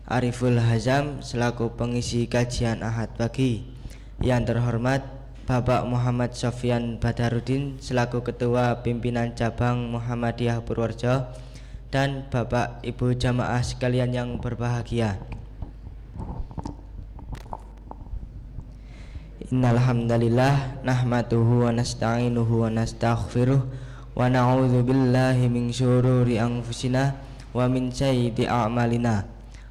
Ariful Hazam selaku pengisi kajian Ahad pagi. Yang terhormat Bapak Muhammad Sofyan Badarudin selaku Ketua Pimpinan Cabang Muhammadiyah Purworejo, dan Bapak Ibu jamaah sekalian yang berbahagia. Innal hamdalillah nahmaduhu wa nasta'inuhu wa nastaghfiruh wa na'udzu billahi min syururi anfusina wa min sayyiati a'malina.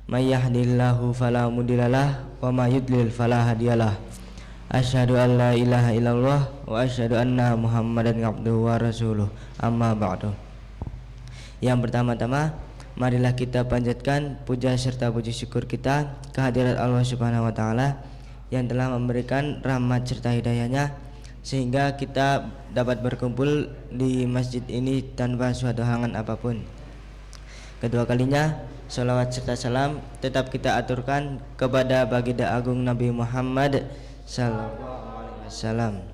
May yahdihillahu fala mudhillalah wa may yudlil fala hadiyalah. Asyhadu an la ilaha illallah wa asyhadu anna Muhammadan abduhu wa rasuluh. Amma ba'du. Yang pertama-tama, marilah kita panjatkan puja serta puji syukur kita kehadirat Allah Subhanahu wa taala yang telah memberikan rahmat serta hidayahnya sehingga kita dapat berkumpul di masjid ini tanpa suatu halangan apapun. Kedua kalinya, salawat serta salam tetap kita aturkan kepada baginda agung Nabi Muhammad sallallahu alaihi wasallam.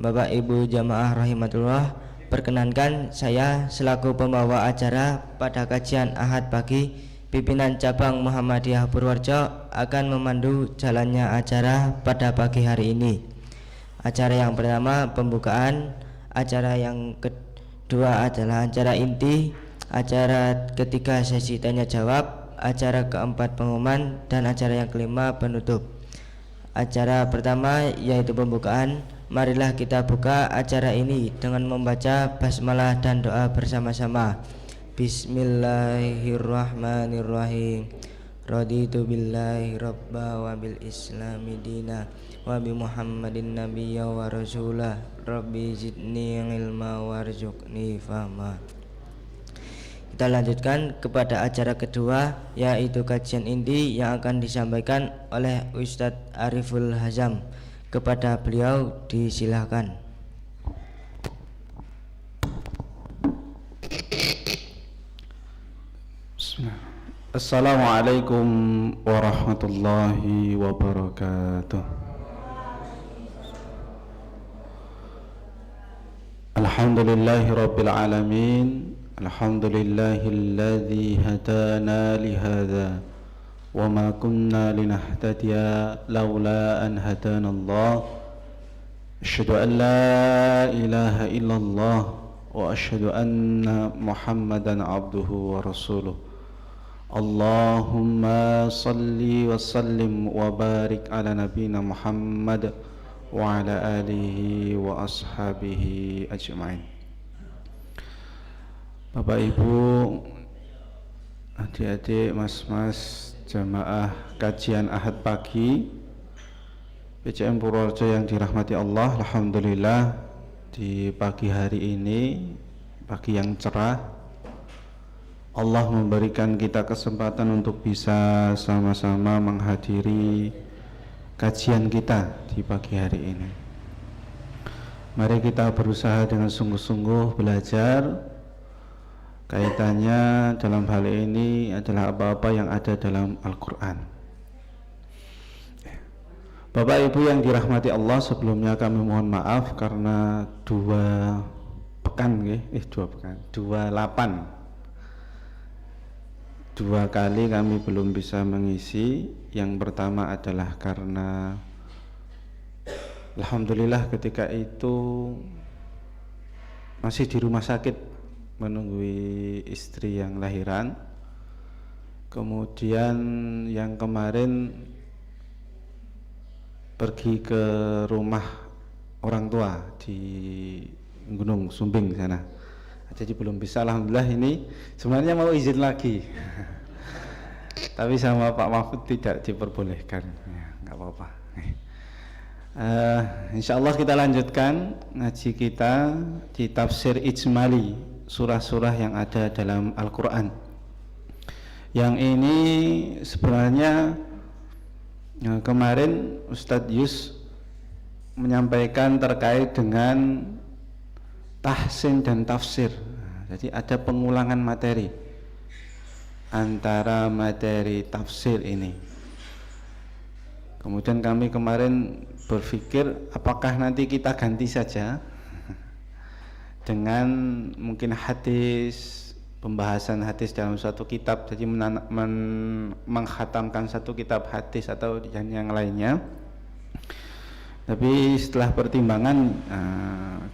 Bapak Ibu jamaah rahimatullah, perkenankan saya selaku pembawa acara pada kajian Ahad pagi Pimpinan Cabang Muhammadiyah Purworejo akan memandu jalannya acara pada pagi hari ini. Acara yang pertama pembukaan, acara yang kedua adalah acara inti, acara ketiga sesi tanya jawab, acara keempat pengumuman, dan acara yang kelima penutup. Acara pertama yaitu pembukaan. Marilah kita buka acara ini dengan membaca basmalah dan doa bersama-sama. Bismillahirrahmanirrahim. Raditu billahi rabba wa bil islami dina wa bi Muhammadin nabiyya wa rasulah. Rabbi zidni ilma warzuqni fahma. Kita lanjutkan kepada acara kedua, yaitu kajian inti yang akan disampaikan oleh Ustadz Ariful Hazam. Kepada beliau disilahkan. Assalamualaikum warahmatullahi wabarakatuh. Alhamdulillahi rabbil alamin. Alhamdulillahilladzi hadana lihadza wa ma kunna linahtadiya laula an hadana Allah. Asyhadu an la ilaha illallah wa asyhadu anna Muhammadan abduhu wa rasuluh. Allahumma salli wa sallim wa barik ala nabiyina Muhammad wa ala alihi wa ashabihi ajma'in. Bapak Ibu, adik-adik, mas-mas jamaah kajian Ahad pagi PCM Purworejo yang dirahmati Allah, alhamdulillah di pagi hari ini, pagi yang cerah, Allah memberikan kita kesempatan untuk bisa sama-sama menghadiri kajian kita di pagi hari ini. Mari kita berusaha dengan sungguh-sungguh belajar. Kaitannya dalam hal ini adalah apa-apa yang ada dalam Al-Quran. Bapak Ibu yang dirahmati Allah, sebelumnya kami mohon maaf karena 2 kali kami belum bisa mengisi. Yang pertama adalah karena alhamdulillah ketika itu masih di rumah sakit menunggu istri yang lahiran. Kemudian yang kemarin pergi ke rumah orang tua di Gunung Sumbing sana, jadi belum bisa. Alhamdulillah ini sebenarnya mau izin lagi tapi sama Pak Mahfud tidak diperbolehkan, ya, nggak apa-apa. Insya Allah kita lanjutkan ngaji kita di tafsir ijmali surah-surah yang ada dalam Al-Quran. Yang ini sebenarnya kemarin Ustadz Yus menyampaikan terkait dengan tahsin dan tafsir. Jadi ada pengulangan materi antara materi tafsir ini. Kemudian kami kemarin berpikir apakah nanti kita ganti saja dengan mungkin hadis pembahasan hadis dalam suatu kitab, jadi mengkhatamkan satu kitab hadis atau yang lainnya. Tapi setelah pertimbangan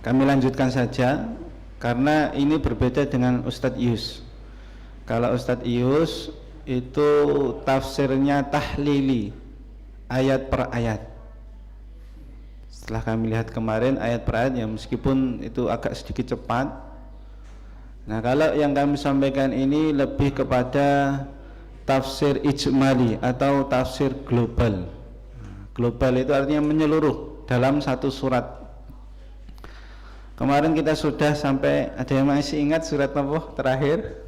kami lanjutkan saja, karena ini berbeda dengan Ustadz Ius. Kalau Ustadz Ius itu tafsirnya tahlili, ayat per ayat. Setelah kami lihat kemarin ayat per ayat, ya meskipun itu agak sedikit cepat. Nah, kalau yang kami sampaikan ini lebih kepada tafsir ijmali atau tafsir global. Global itu artinya menyeluruh dalam satu surat. Kemarin kita sudah sampai, ada yang masih ingat surat apa terakhir?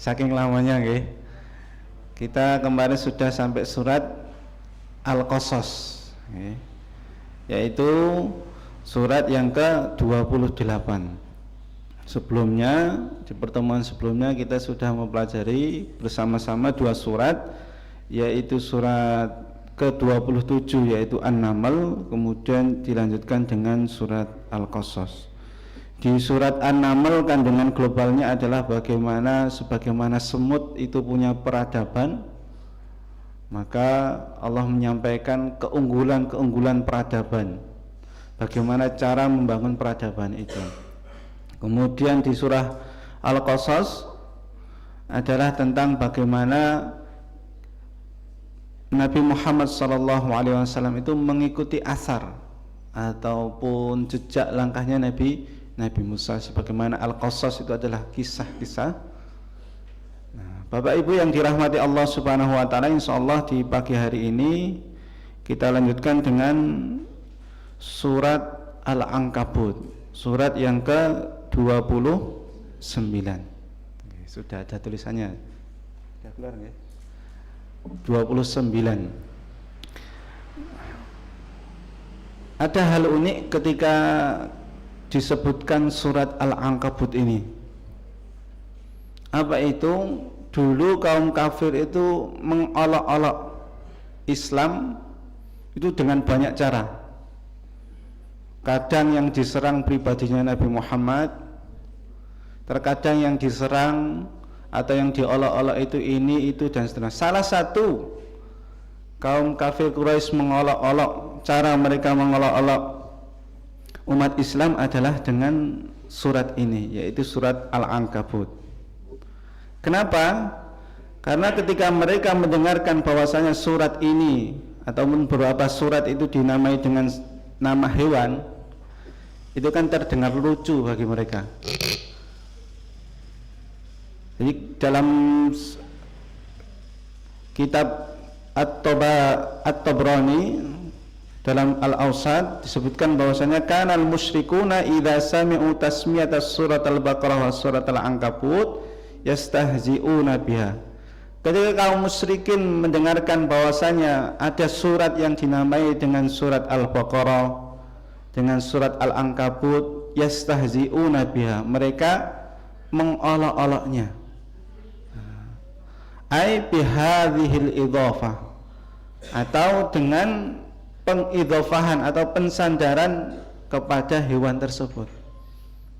Saking lamanya nggih. Kita kemarin sudah sampai surat Al-Qasas, yaitu surat yang ke-28. Sebelumnya, di pertemuan sebelumnya kita sudah mempelajari bersama-sama dua surat, yaitu surat ke-27 yaitu An-Naml, kemudian dilanjutkan dengan surat Al-Qasas. Di surat An-Naml kandungan globalnya adalah sebagaimana semut itu punya peradaban, maka Allah menyampaikan keunggulan peradaban, bagaimana cara membangun peradaban itu. Kemudian di surah Al-Qasas adalah tentang bagaimana Nabi Muhammad SAW itu mengikuti asar ataupun jejak langkahnya Nabi Musa, sebagaimana Al-Qasas itu adalah kisah-kisah. Nah, Bapak Ibu yang dirahmati Allah Subhanahu wa taala, insyaallah di pagi hari ini kita lanjutkan dengan surat Al-Ankabut, surat yang ke-29. Sudah ada tulisannya. Sudah keluar nggih? 29. Ada hal unik ketika disebutkan surat Al-Ankabut ini. Apa itu? Dulu kaum kafir itu mengolok-olok Islam itu dengan banyak cara. Kadang yang diserang pribadinya Nabi Muhammad, terkadang yang diserang atau yang diolok-olok itu ini, itu dan seterusnya. Salah satu kaum kafir Quraisy mengolok-olok, cara mereka mengolok-olok umat Islam adalah dengan surat ini, yaitu surat Al-Ankabut. Kenapa? Karena ketika mereka mendengarkan bahwasanya surat ini ataupun beberapa surat itu dinamai dengan nama hewan, itu kan terdengar lucu bagi mereka. Jadi dalam kitab At-Tabrani dalam Al-Awsat disebutkan bahwasanya kanal musyrikuna idza sami'u tasmiyatas surat Al-Baqarah wa surat Al-Ankabut yastahzi'una biha. Ketika kaum musyrikin mendengarkan bahwasanya ada surat yang dinamai dengan surat Al-Baqarah, dengan surat Al-Ankabut, yastahzi'una biha, mereka mengolok-oloknya. Ai bihadhil idhafah, atau dengan pengidhafahan atau pensandaran kepada hewan tersebut.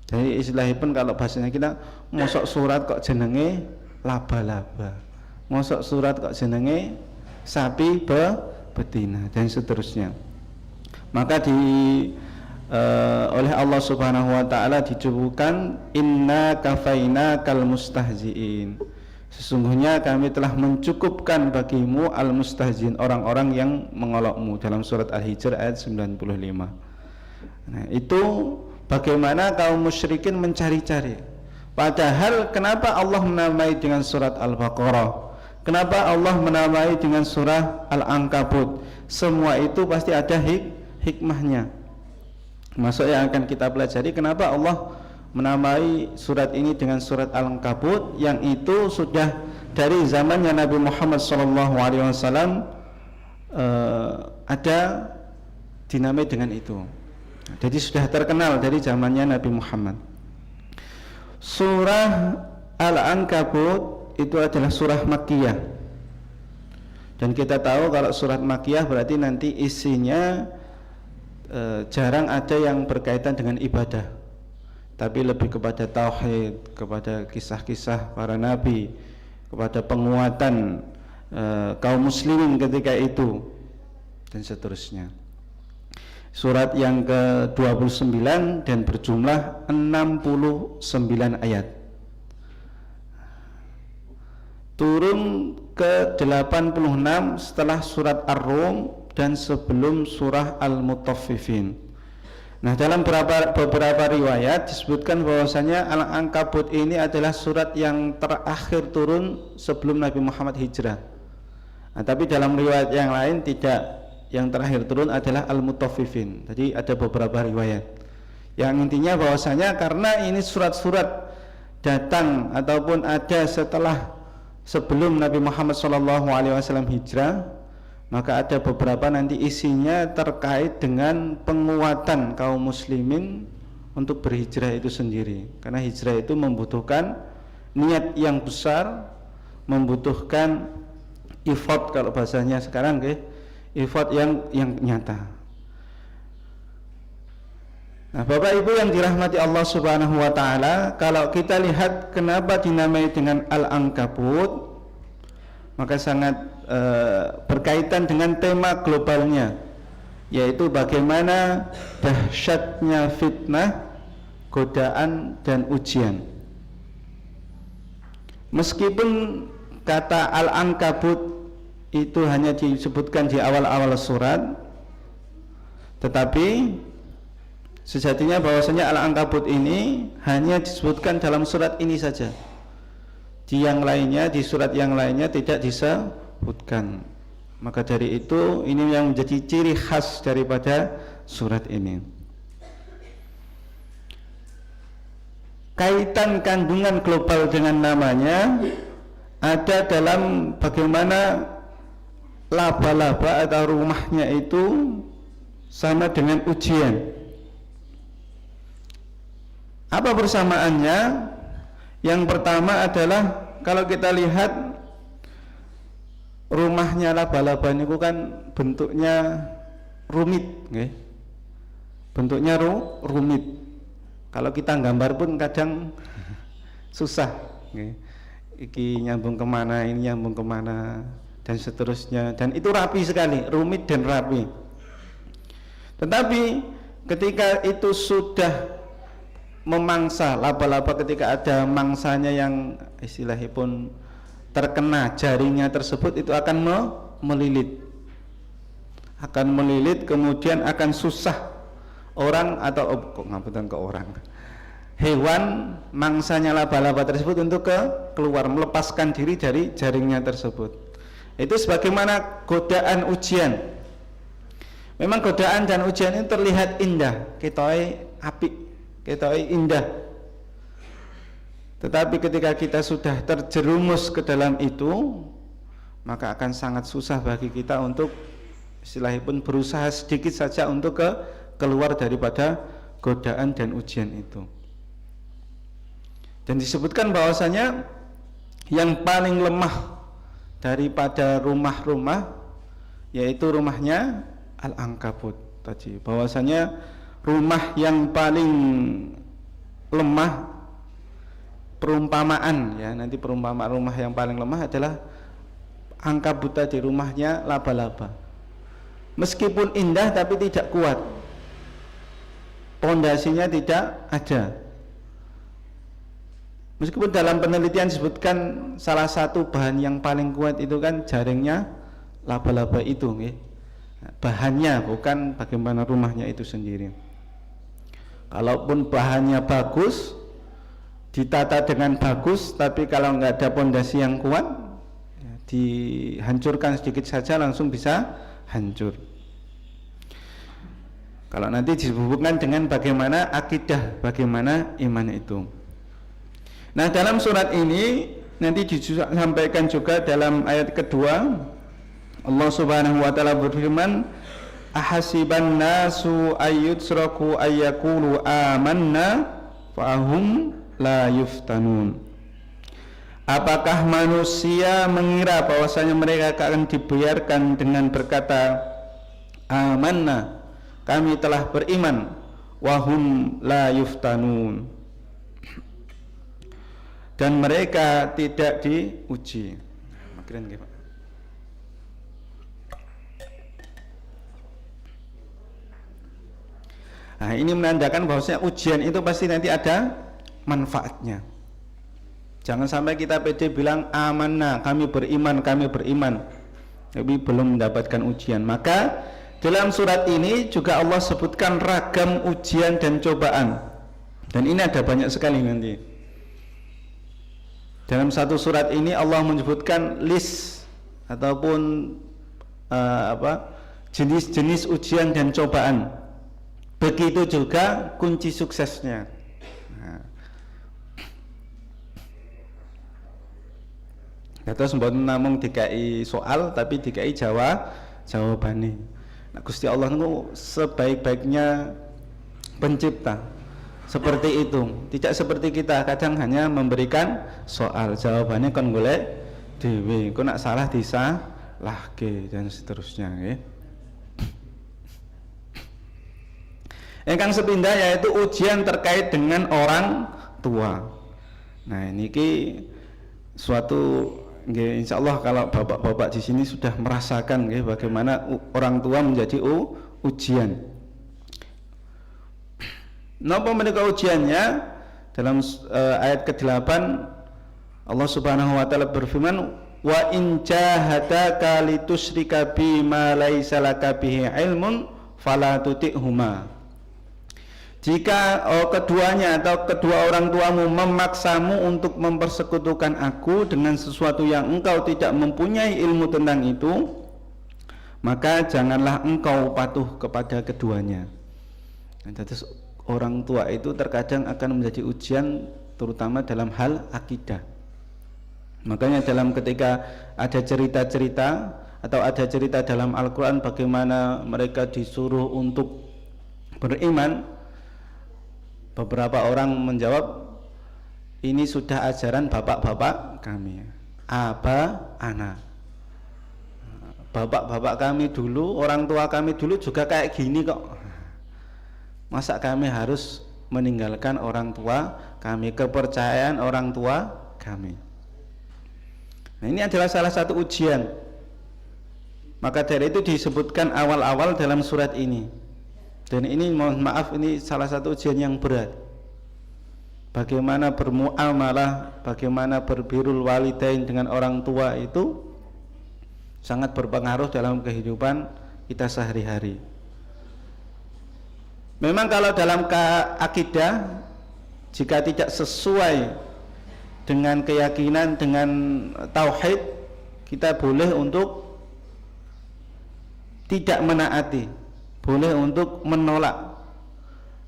Jadi istilahipun kalau bahasanya kita, mosok surat kok jenenge laba-laba, mosok surat kok jenenge sapi betina, dan seterusnya. Maka oleh Allah Subhanahu wa taala dicubukan inna kafaina kal mustahziin, sesungguhnya kami telah mencukupkan bagimu al-mustahzin, orang-orang yang mengolokmu, dalam surat Al-Hijr ayat 95. Nah, itu bagaimana kaum musyrikin mencari-cari. Padahal kenapa Allah menamai dengan surat Al-Baqarah? Kenapa Allah menamai dengan surah Al-Ankabut? Semua itu pasti ada hikmahnya. Masuk yang akan kita pelajari, kenapa Allah menamai surat ini dengan surat Al-Ankabut, yang itu sudah dari zamannya Nabi Muhammad SAW ada dinamai dengan itu. Jadi sudah terkenal dari zamannya Nabi Muhammad. Surah Al-Ankabut itu adalah surah Makkiyah. Dan kita tahu kalau surat Makkiyah berarti nanti isinya jarang ada yang berkaitan dengan ibadah. tapi lebih kepada tauhid, kepada kisah-kisah para nabi, kepada penguatan kaum muslimin ketika itu, dan seterusnya. Surat yang ke-29 dan berjumlah 69 ayat. Turun ke 86 setelah surat Ar-Rum dan sebelum surah Al-Mutaffifin. Nah, dalam beberapa riwayat disebutkan bahwasanya Al-Ankabut ini adalah surat yang terakhir turun sebelum Nabi Muhammad hijrah. Nah, tapi dalam riwayat yang lain tidak, yang terakhir turun adalah Al-Mutaffifin. Jadi ada beberapa riwayat. Yang intinya bahwasanya karena ini surat-surat datang ataupun ada sebelum Nabi Muhammad SAW hijrah, maka ada beberapa nanti isinya terkait dengan penguatan kaum muslimin untuk berhijrah itu sendiri. Karena hijrah itu membutuhkan niat yang besar, membutuhkan effort kalau bahasanya sekarang, effort yang nyata. Nah, Bapak Ibu yang dirahmati Allah Subhanahu wa taala, kalau kita lihat kenapa dinamai dengan Al-Ankabut, maka sangat berkaitan dengan tema globalnya, yaitu bagaimana dahsyatnya fitnah, godaan dan ujian. Meskipun kata Al-Ankabut itu hanya disebutkan di awal-awal surat, tetapi sejatinya bahwasanya Al-Ankabut ini hanya disebutkan dalam surat ini saja. Di yang lainnya, di surat yang lainnya tidak disebutkan. Maka dari itu ini yang menjadi ciri khas daripada surat ini. Kaitan kandungan global dengan namanya ada dalam bagaimana laba-laba atau rumahnya itu sama dengan ujian. Apa persamaannya? Yang pertama adalah kalau kita lihat rumahnya laba-laba ini kan bentuknya rumit, okay? Bentuknya rumit. Kalau kita gambar pun kadang susah, okay? Iki nyambung kemana, ini nyambung kemana, dan seterusnya. Dan itu rapi sekali, rumit dan rapi. Tetapi ketika itu sudah memangsa, laba-laba ketika ada mangsanya yang istilahnya pun terkena jaringnya tersebut, itu akan melilit, kemudian akan susah orang atau ngapunten ke orang, hewan mangsanya laba-laba tersebut untuk keluar, melepaskan diri dari jaringnya tersebut. Itu sebagaimana godaan ujian. Memang godaan dan ujian ini terlihat indah, ketoy apik, ketoy indah. Tetapi ketika kita sudah terjerumus ke dalam itu, maka akan sangat susah bagi kita untuk istilahnya pun berusaha sedikit saja untuk keluar daripada godaan dan ujian itu. Dan disebutkan bahwasanya yang paling lemah daripada rumah-rumah yaitu rumahnya Al-Ankabut tadi. Bahwasanya rumah yang paling lemah, perumpamaan ya, nanti perumpamaan rumah yang paling lemah adalah Ankabut tadi, rumahnya laba-laba. Meskipun indah tapi tidak kuat, pondasinya tidak ada. Meskipun dalam penelitian disebutkan salah satu bahan yang paling kuat itu kan jaringnya laba-laba itu, ya. Bahannya, bukan bagaimana rumahnya itu sendiri. Kalaupun bahannya bagus, ditata dengan bagus, tapi kalau nggak ada pondasi yang kuat, ya, dihancurkan sedikit saja langsung bisa hancur. Kalau nanti dihubungkan dengan bagaimana akidah, bagaimana iman itu. Nah, dalam surat ini nanti disampaikan juga dalam ayat kedua, Allah Subhanahu wa taala berfirman, ahasiban nasu ayyutsraku ayyakulu amanna fahum la yuftanun. Apakah manusia mengira bahwasanya mereka akan dibiarkan dengan berkata amanna, kami telah beriman, wahum la yuftanun, dan mereka tidak diuji. Makirin nggih, Pak. Nah, ini menandakan bahwasanya ujian itu pasti nanti ada manfaatnya. Jangan sampai kita pede bilang amanah, kami beriman, tapi belum mendapatkan ujian. Maka dalam surat ini juga Allah sebutkan ragam ujian dan cobaan. Dan ini ada banyak sekali nanti. Dalam satu surat ini Allah menyebutkan list ataupun jenis-jenis ujian dan cobaan. Begitu juga kunci suksesnya. Terus mboten namung dikai soal tapi dikai jawabane. Nah, Gusti Allah itu sebaik-baiknya pencipta. Seperti itu. Tidak seperti kita kadang hanya memberikan soal, jawabannya kon golek dhewe. Kok nak salah disalahke dan seterusnya nggih. Ingkang sepindah yaitu ujian terkait dengan orang tua. Nah, ini suatu insya Allah kalau bapak-bapak di sini sudah merasakan bagaimana orang tua menjadi ujian. Napa menika ujiannya? Dalam ayat ke-8 Allah Subhanahu wa taala berfirman, "Wa in jahadaka litusyrika bima laisa laka bihi ilmun fala tuti'huma." Jika keduanya atau kedua orang tuamu memaksamu untuk mempersekutukan aku dengan sesuatu yang engkau tidak mempunyai ilmu tentang itu, maka janganlah engkau patuh kepada keduanya. Jadi orang tua itu terkadang akan menjadi ujian, terutama dalam hal akidah. Makanya dalam ketika ada cerita-cerita atau ada cerita dalam Al-Quran bagaimana mereka disuruh untuk beriman, beberapa orang menjawab, ini sudah ajaran bapak-bapak kami, ana. Bapak-bapak kami dulu, orang tua kami dulu juga kayak gini kok. Masa kami harus meninggalkan orang tua kami, kepercayaan orang tua kami. Nah, ini adalah salah satu ujian. Maka dari itu disebutkan awal-awal dalam surat ini. Dan ini mohon maaf, ini salah satu ujian yang berat. Bagaimana bermuamalah, bagaimana berbirrul walidain dengan orang tua itu sangat berpengaruh dalam kehidupan kita sehari-hari. Memang kalau dalam akidah, jika tidak sesuai dengan keyakinan, dengan tauhid, kita boleh untuk tidak menaati, boleh untuk menolak.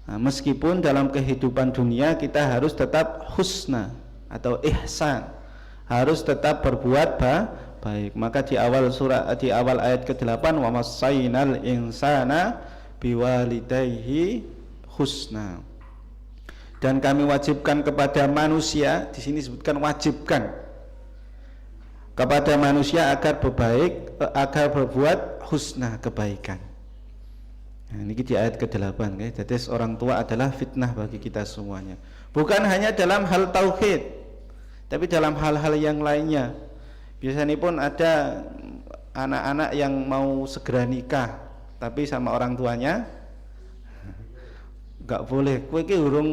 Nah, meskipun dalam kehidupan dunia kita harus tetap husna atau ihsan, harus tetap berbuat baik. Maka di awal ayat ke-8, wa massainal insana biwalidayhi husna. Dan kami wajibkan kepada manusia, di sini disebutkan wajibkan kepada manusia agar berbuat husna, kebaikan. Nah, ini di ayat ke-8 Jadi orang tua adalah fitnah bagi kita semuanya. Bukan hanya dalam hal tauhid, tapi dalam hal-hal yang lainnya. Biasanya pun ada anak-anak yang mau segera nikah, tapi sama orang tuanya enggak boleh. Kowe iki urung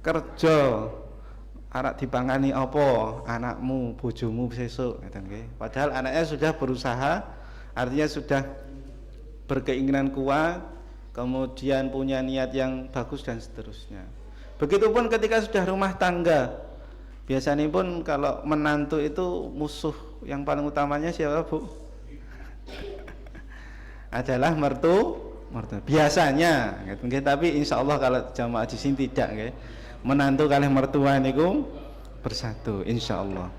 kerja, anak dipangani apa anakmu, bojomu sesuk ngoten nggih. Padahal anaknya sudah berusaha, artinya sudah berkeinginan kuat, kemudian punya niat yang bagus dan seterusnya. Begitupun ketika sudah rumah tangga, biasanya pun kalau menantu itu musuh yang paling utamanya siapa, Bu? Adalah mertua. Biasanya, tapi insya Allah kalau jamaah di sini tidak, menantu kali mertua niku bersatu, insya Allah.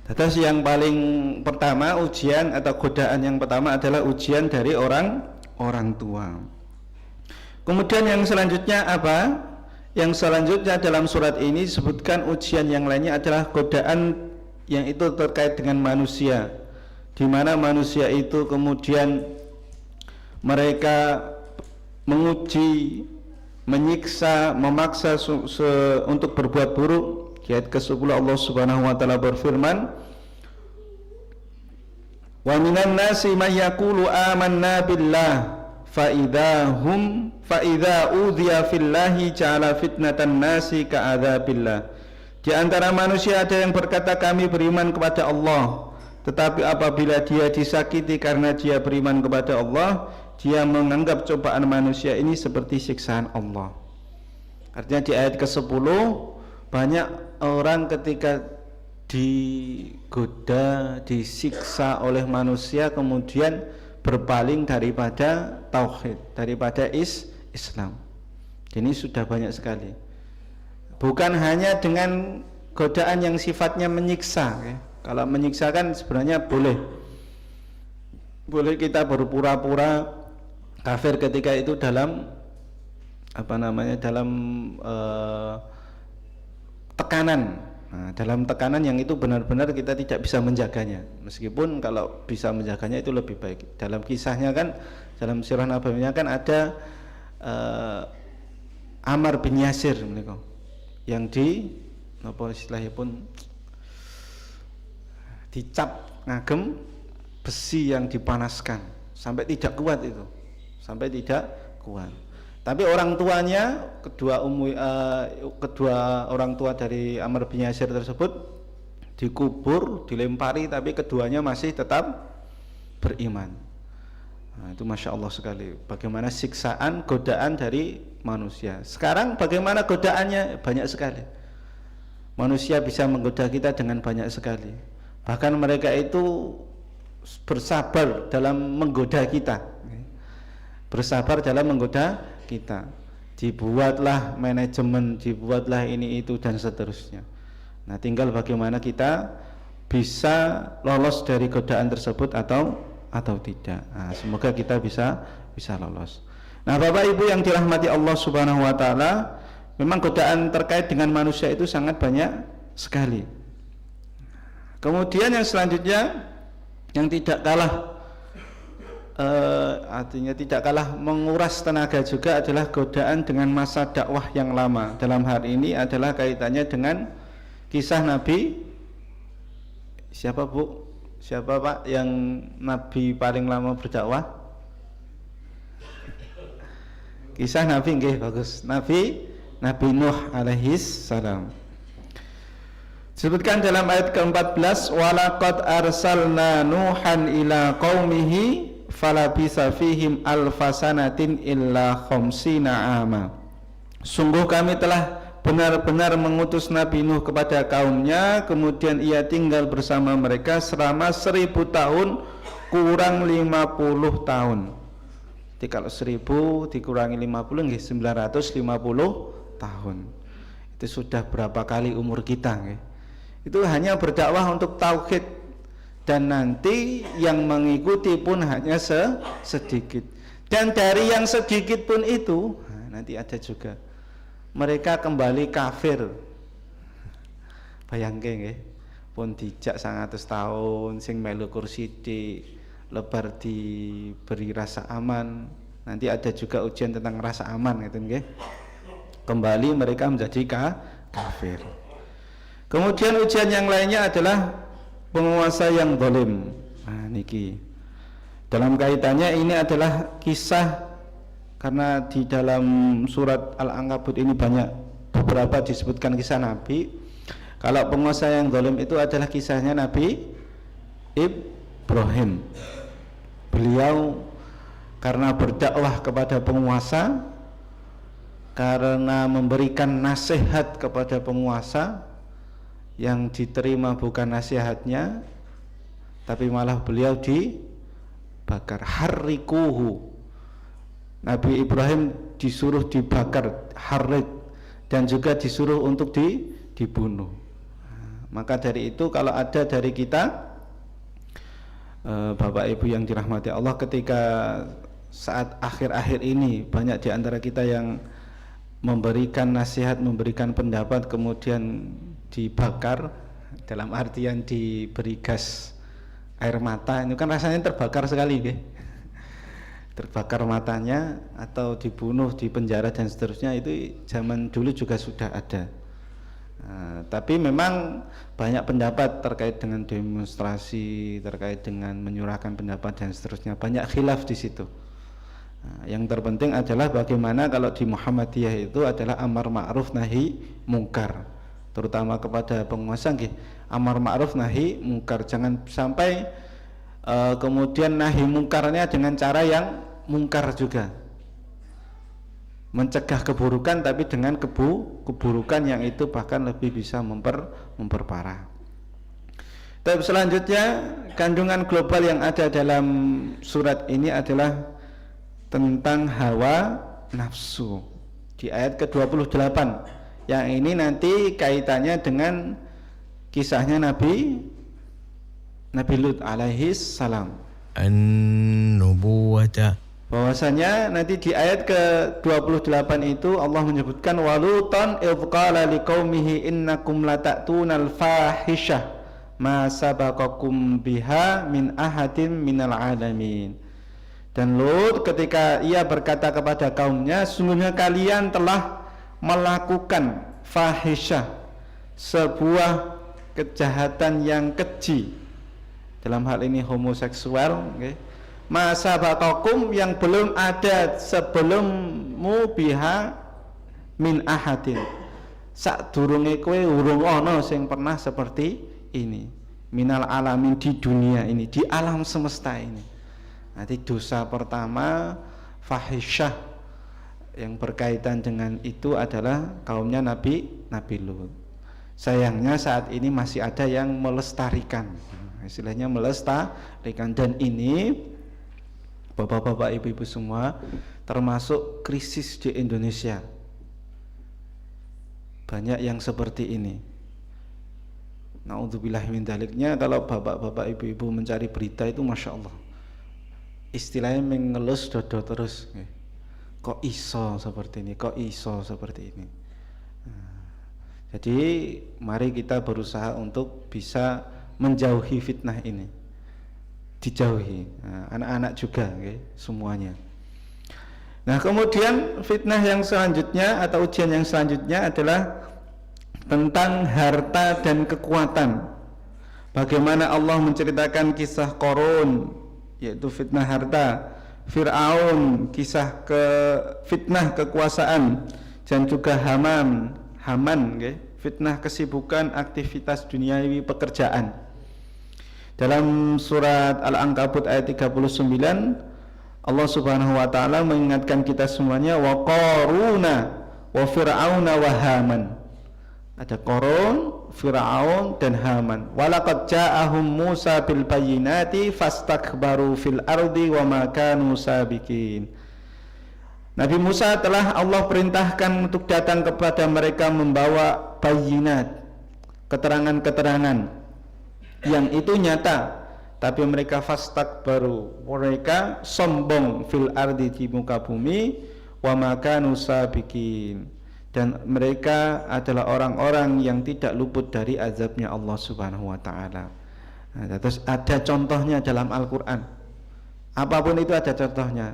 Terus yang paling pertama ujian atau godaan yang pertama adalah ujian dari orang tua. Kemudian yang selanjutnya apa? Yang selanjutnya dalam surat ini disebutkan ujian yang lainnya adalah godaan yang itu terkait dengan manusia, di mana manusia itu kemudian mereka menguji, menyiksa, memaksa untuk berbuat buruk. Di ayat ke-10 Allah Subhanahu wa taala berfirman, "Wa minan nasi may yaqulu amanna billah fa idza udhiya fillahi ja'ala fitnatan nasi ka'adzabillah." Di antara manusia ada yang berkata kami beriman kepada Allah, tetapi apabila dia disakiti karena dia beriman kepada Allah, dia menganggap cobaan manusia ini seperti siksaan Allah. Artinya di ayat ke-10 banyak orang ketika digoda, disiksa oleh manusia kemudian berpaling daripada tauhid, daripada Islam. Ini sudah banyak sekali. Bukan hanya dengan godaan yang sifatnya menyiksa, ya. Kalau menyiksa kan sebenarnya boleh kita berpura-pura kafir ketika itu dalam dalam tekanan. Nah, dalam tekanan yang itu benar-benar kita tidak bisa menjaganya. Meskipun kalau bisa menjaganya itu lebih baik. Dalam kisahnya kan, dalam sirah nabawiyah kan ada Ammar bin Yasir yang istilahnya pun dicap ngagem besi yang dipanaskan sampai tidak kuat itu, sampai tidak kuat. Tapi orang tuanya, kedua orang tua dari Ammar bin Yasir tersebut dikubur, dilempari, tapi keduanya masih tetap beriman. Nah, itu Masya Allah sekali. Bagaimana siksaan, godaan dari manusia. Sekarang bagaimana godaannya? Banyak sekali. Manusia bisa menggoda kita dengan banyak sekali. Bahkan mereka itu bersabar dalam menggoda kita. Bersabar dalam menggoda kita. Dibuatlah manajemen, dibuatlah ini itu dan seterusnya. Nah, tinggal bagaimana kita bisa lolos dari godaan tersebut atau tidak. Nah, semoga kita bisa lolos. Nah, Bapak Ibu yang dirahmati Allah Subhanahu wa taala, memang godaan terkait dengan manusia itu sangat banyak sekali. Kemudian yang selanjutnya yang tidak kalah artinya tidak kalah menguras tenaga juga adalah godaan dengan masa dakwah yang lama. Dalam hal ini adalah kaitannya dengan kisah Nabi siapa Bu? Siapa Pak yang Nabi paling lama berdakwah? Kisah Nabi nggih bagus. Nabi Nuh alaihi salam. Disebutkan dalam ayat ke-14, walaqad arsalna Nuhan ila qaumihi falabisa fihim alfasanatin illa khamsina ama. Sungguh kami telah benar-benar mengutus Nabi Nuh kepada kaumnya, kemudian ia tinggal bersama mereka selama 1000 tahun kurang 50 tahun. Jadi kalau 1000 dikurangi 50 nggih 950 tahun. Itu sudah berapa kali umur kita nggih. Itu hanya berdakwah untuk tauhid, dan nanti yang mengikuti pun hanya sedikit. Dan dari yang sedikit pun itu nanti ada juga mereka kembali kafir. Bayangke nggih, pun dijak 100 tahun sing melu kursi di lebar diberi rasa aman. Nanti ada juga ujian tentang rasa aman gitu nggih. Kembali mereka menjadi kafir. Kemudian ujian yang lainnya adalah penguasa yang zalim. Nah, niki. Dalam kaitannya ini adalah kisah, karena di dalam surat Al-Ankabut ini banyak beberapa disebutkan kisah Nabi. Kalau penguasa yang zalim itu adalah kisahnya Nabi Ibrahim. Beliau karena berdakwah kepada penguasa, karena memberikan nasihat kepada penguasa, yang diterima bukan nasihatnya tapi malah beliau dibakar. Harrikuhu, Nabi Ibrahim disuruh dibakar, harrik, dan juga disuruh untuk dibunuh. Maka dari itu kalau ada dari kita Bapak Ibu yang dirahmati Allah, ketika saat akhir-akhir ini banyak di antara kita yang memberikan nasihat, memberikan pendapat kemudian dibakar, dalam artian diberi gas air mata, itu kan rasanya terbakar sekali, terbakar matanya atau dibunuh, di penjara dan seterusnya, itu zaman dulu juga sudah ada. Tapi memang banyak pendapat terkait dengan demonstrasi, terkait dengan menyuarakan pendapat dan seterusnya, banyak khilaf di situ. Yang terpenting adalah bagaimana kalau di Muhammadiyah itu adalah amar ma'ruf nahi mungkar, terutama kepada penguasa, amar ma'ruf nahi mungkar, jangan sampai kemudian nahi mungkarnya dengan cara yang mungkar juga, mencegah keburukan tapi dengan keburukan yang itu bahkan lebih bisa memperparah. Tapi selanjutnya, kandungan global yang ada dalam surat ini adalah tentang hawa nafsu di ayat ke-28. Yang ini nanti kaitannya dengan kisahnya Nabi Lut alaihi salam, an-nubuwata, bahwasanya nanti di ayat ke-28 itu Allah menyebutkan walutan idz qala liqaumihi innakum lata'tunal fahisyah ma sabaqakum biha min ahadin minal alamin. Dan Lut ketika ia berkata kepada kaumnya, sungguhnya kalian telah melakukan fahisyah, sebuah kejahatan yang keji, dalam hal ini homoseksual, masa bakakum yang belum ada sebelummu biha min ahadin, sadurunge kowe urung ana sing pernah seperti ini, minal alamin, di dunia ini, di alam semesta ini. Nanti dosa pertama fahisyah yang berkaitan dengan itu adalah kaumnya Nabi Lut. Sayangnya saat ini masih ada yang melestarikan, istilahnya melestarikan, dan ini bapak-bapak, ibu-ibu semua, termasuk krisis di Indonesia. Banyak yang seperti ini. Naudzubillah min daliknya, kalau bapak-bapak, ibu-ibu mencari berita itu Masya Allah, istilahnya mengelus dodo terus. Kok iso seperti ini, kok iso seperti ini. Jadi mari kita berusaha untuk bisa menjauhi fitnah ini, dijauhi, anak-anak juga, semuanya. Nah, kemudian fitnah yang selanjutnya atau ujian yang selanjutnya adalah tentang harta dan kekuatan. Bagaimana Allah menceritakan kisah Qarun, yaitu fitnah harta, Fir'aun, kisah fitnah kekuasaan, dan juga Haman, fitnah kesibukan aktivitas duniawi pekerjaan. Dalam surat Al-Ankabut ayat 39, Allah Subhanahu wa taala mengingatkan kita semuanya, wa Qaruna wa Fir'auna wa Haman. Ada Qarun, Fir'aun dan Haman. Walaqad ja'ahum Musa bil bayyinati fastakbaru fil ardi wa ma kanu sabiqin. Nabi Musa telah Allah perintahkan untuk datang kepada mereka membawa bayyinat, keterangan-keterangan yang itu nyata, tapi mereka fastakbaru, mereka sombong, fil ardi, di muka bumi, wa ma kanu sabiqin, dan mereka adalah orang-orang yang tidak luput dari azabnya Allah Subhanahu wa taala. Nah, terus ada contohnya dalam Al-Qur'an. Apapun itu ada contohnya.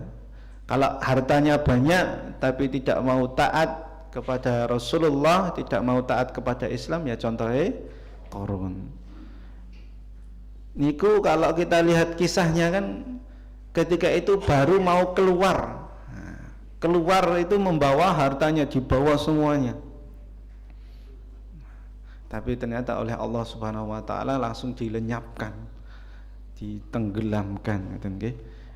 Kalau hartanya banyak tapi tidak mau taat kepada Rasulullah, tidak mau taat kepada Islam, ya contohnya Qarun. Niku kalau kita lihat kisahnya kan, ketika itu baru mau keluar. Keluar itu membawa hartanya, dibawa semuanya. Tapi ternyata oleh Allah Subhanahu wa taala langsung dilenyapkan, ditenggelamkan,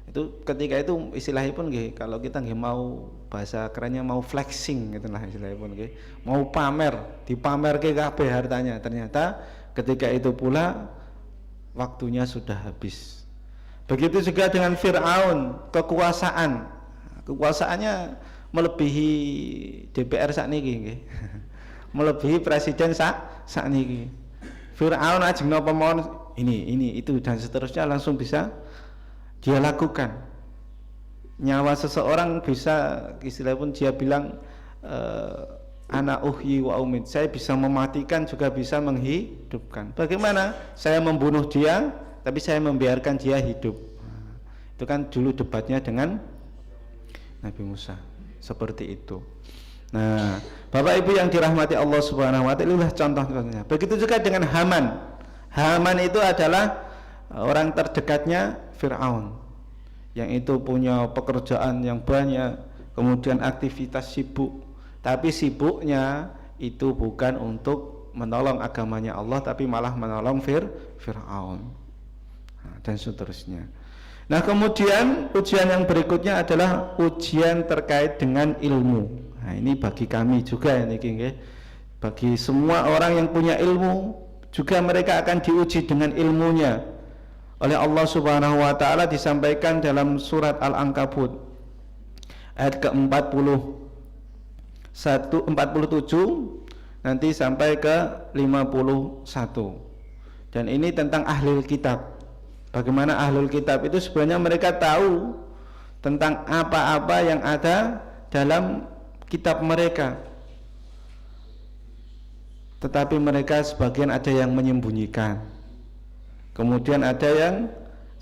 itu ketika itu istilahnya pun kalau kita mau bahasa kerennya mau flexing gitulah istilahnya pun mau pamer, dipamer ke kabeh hartanya. Ternyata ketika itu pula waktunya sudah habis. Begitu juga dengan Fir'aun, kekuasaannya melebihi DPR sakniki, melebihi presiden sakniki. Fir'aun ajeng napa mawon ini itu dan seterusnya langsung bisa dia lakukan. Nyawa seseorang bisa, istilah pun dia bilang ana uhyi wa umit, saya bisa mematikan juga bisa menghidupkan. Bagaimana saya membunuh dia tapi saya membiarkan dia hidup? Itu kan dulu debatnya dengan Nabi Musa. Seperti itu. Nah, Bapak Ibu yang dirahmati Allah Subhanahu wa taala, inilah contoh-contohnya. Begitu juga dengan Haman. Haman itu adalah orang terdekatnya Firaun, yang itu punya pekerjaan yang banyak, kemudian aktivitas sibuk. Tapi sibuknya itu bukan untuk menolong agamanya Allah, tapi malah menolong Firaun. Dan seterusnya. Nah, kemudian ujian yang berikutnya adalah ujian terkait dengan ilmu. Nah, ini bagi kami juga ini, bagi semua orang yang punya ilmu juga mereka akan diuji dengan ilmunya oleh Allah Subhanahu wa taala. Disampaikan dalam surat Al-Ankabut ayat ke-47 nanti sampai ke 51. Dan ini tentang ahlul kitab. Bagaimana ahlul kitab itu sebenarnya mereka tahu tentang apa-apa yang ada dalam kitab mereka, tetapi mereka sebagian ada yang menyembunyikan, kemudian ada yang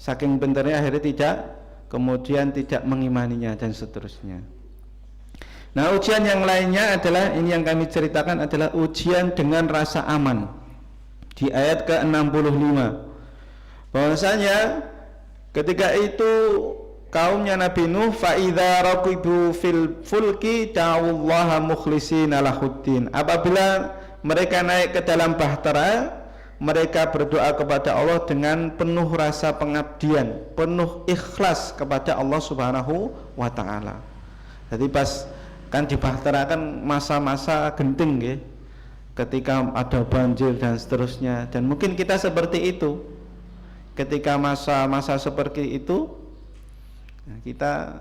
saking pintarnya akhirnya kemudian tidak mengimaninya, dan seterusnya. Nah, ujian yang lainnya adalah ini yang kami ceritakan adalah ujian dengan rasa aman di ayat ke-65. Bahwasanya ketika itu kaumnya Nabi Nuh, fa idza raqibu fil fulki da'ullaha mukhlishina lahuddin. Apabila mereka naik ke dalam bahtera, mereka berdoa kepada Allah dengan penuh rasa pengabdian, penuh ikhlas kepada Allah Subhanahu wa taala. Jadi pas kan di bahtera kan masa-masa genting ya, ketika ada banjir dan seterusnya, dan mungkin kita seperti itu. Ketika masa-masa seperti itu, kita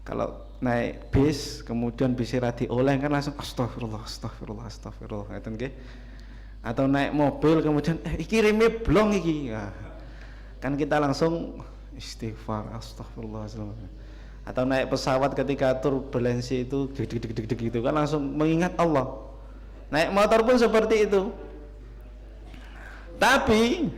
kalau naik bis kemudian bis dioleng kan langsung astagfirullah itu nggih. Atau naik mobil kemudian iki reme blong iki. Nah, kan kita langsung istighfar astagfirullah. Atau naik pesawat ketika turbulensi itu gitu kan langsung mengingat Allah. Naik motor pun seperti itu. Tapi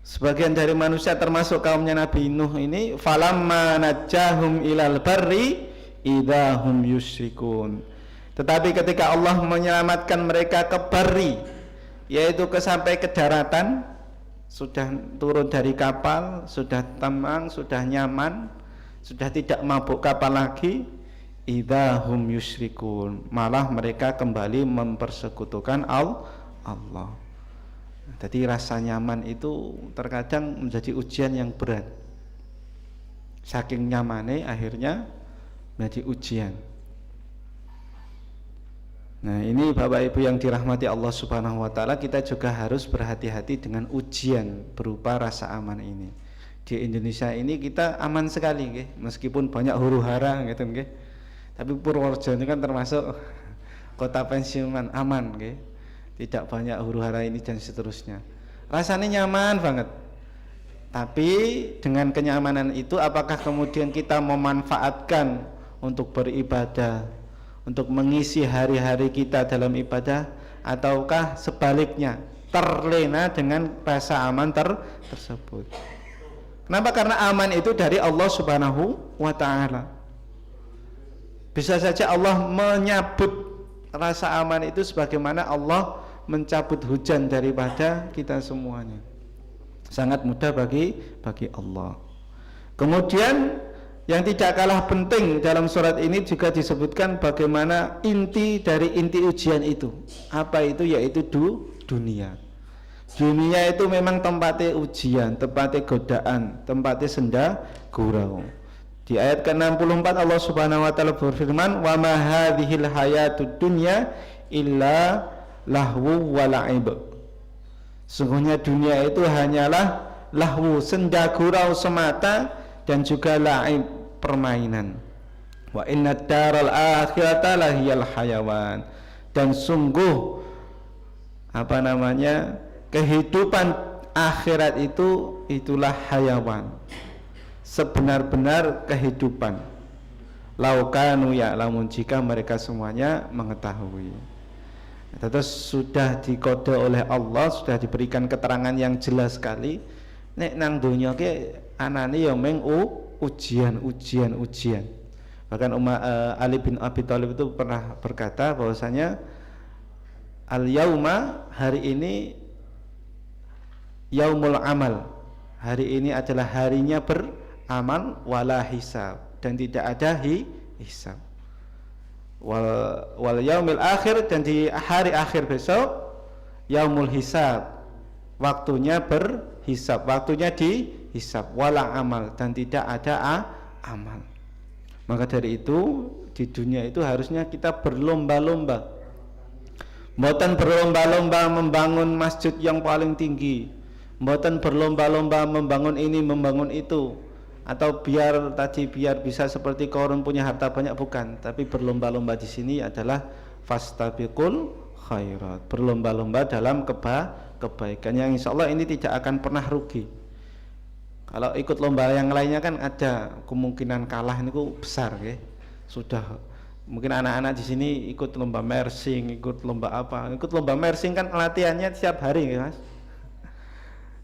sebagian dari manusia termasuk kaumnya Nabi Nuh ini, falamma najahum ilal barri idahum yusyrikun. Tetapi ketika Allah menyelamatkan mereka ke barri, yaitu sampai ke daratan, sudah turun dari kapal, sudah tenang, sudah nyaman, sudah tidak mabuk kapal lagi, idahum yusyrikun, malah mereka kembali mempersekutukan Allah. Jadi rasa nyaman itu terkadang menjadi ujian yang berat. Saking nyamannya akhirnya menjadi ujian. Nah, ini Bapak Ibu yang dirahmati Allah Subhanahu wa taala, kita juga harus berhati-hati dengan ujian berupa rasa aman ini. Di Indonesia ini kita aman sekali nggih, meskipun banyak huru-hara gitu nggih. Tapi Purworejo ini kan termasuk kota pensiunan aman nggih. Tidak banyak huru-hara ini dan seterusnya. Rasanya nyaman banget. Tapi dengan kenyamanan itu apakah kemudian kita memanfaatkan untuk beribadah, untuk mengisi hari-hari kita dalam ibadah, ataukah sebaliknya terlena dengan rasa aman tersebut? Kenapa? Karena aman itu dari Allah Subhanahu wa taala. Bisa saja Allah menyabut rasa aman itu sebagaimana Allah mencabut hujan daripada kita semuanya. Sangat mudah bagi Allah. Kemudian yang tidak kalah penting dalam surat ini juga disebutkan bagaimana inti dari inti ujian itu. Apa itu? Yaitu dunia. Dunia itu memang tempatnya ujian, tempatnya godaan, tempatnya senda gurau. Di ayat ke-64 Allah Subhanahu wa taala berfirman, "Wa ma hadhil hayatud dunya illa lahwu wa la'ib." Sungguhnya dunia itu hanyalah lahwu, senda gurau semata, dan juga la'ib, permainan. Wa inna daral akhirata lahiyal hayawan. Dan sungguh kehidupan akhirat itu itulah hayawan, sebenar-benar kehidupan. Laukanu ya'lamun, jika mereka semuanya mengetahui. Terus sudah dikode oleh Allah, sudah diberikan keterangan yang jelas sekali. Nek nang dunya ke anane ya meng ujian. Bahkan Ali bin Abi Thalib itu pernah berkata bahwasanya al-yauma, hari ini, yaumul amal, hari ini adalah harinya beramal, wala hisab, dan tidak ada hisab. Wal yaumil akhir, dan di hari akhir besok yaumul hisab, waktunya berhisab, waktunya dihisab, wala amal, dan tidak ada amal. Maka dari itu di dunia itu harusnya kita berlomba-lomba, mboten berlomba-lomba membangun masjid yang paling tinggi, mboten berlomba-lomba membangun ini membangun itu, atau biar bisa seperti Qarun punya harta banyak, bukan. Tapi berlomba-lomba di sini adalah fastabiqul khairat, berlomba-lomba dalam kebaikan yang insya Allah ini tidak akan pernah rugi. Kalau ikut lomba yang lainnya kan ada kemungkinan kalah, ini besar ya. Sudah mungkin anak-anak di sini ikut lomba mersing, ikut lomba apa, ikut lomba mersing kan latihannya setiap hari ya Mas,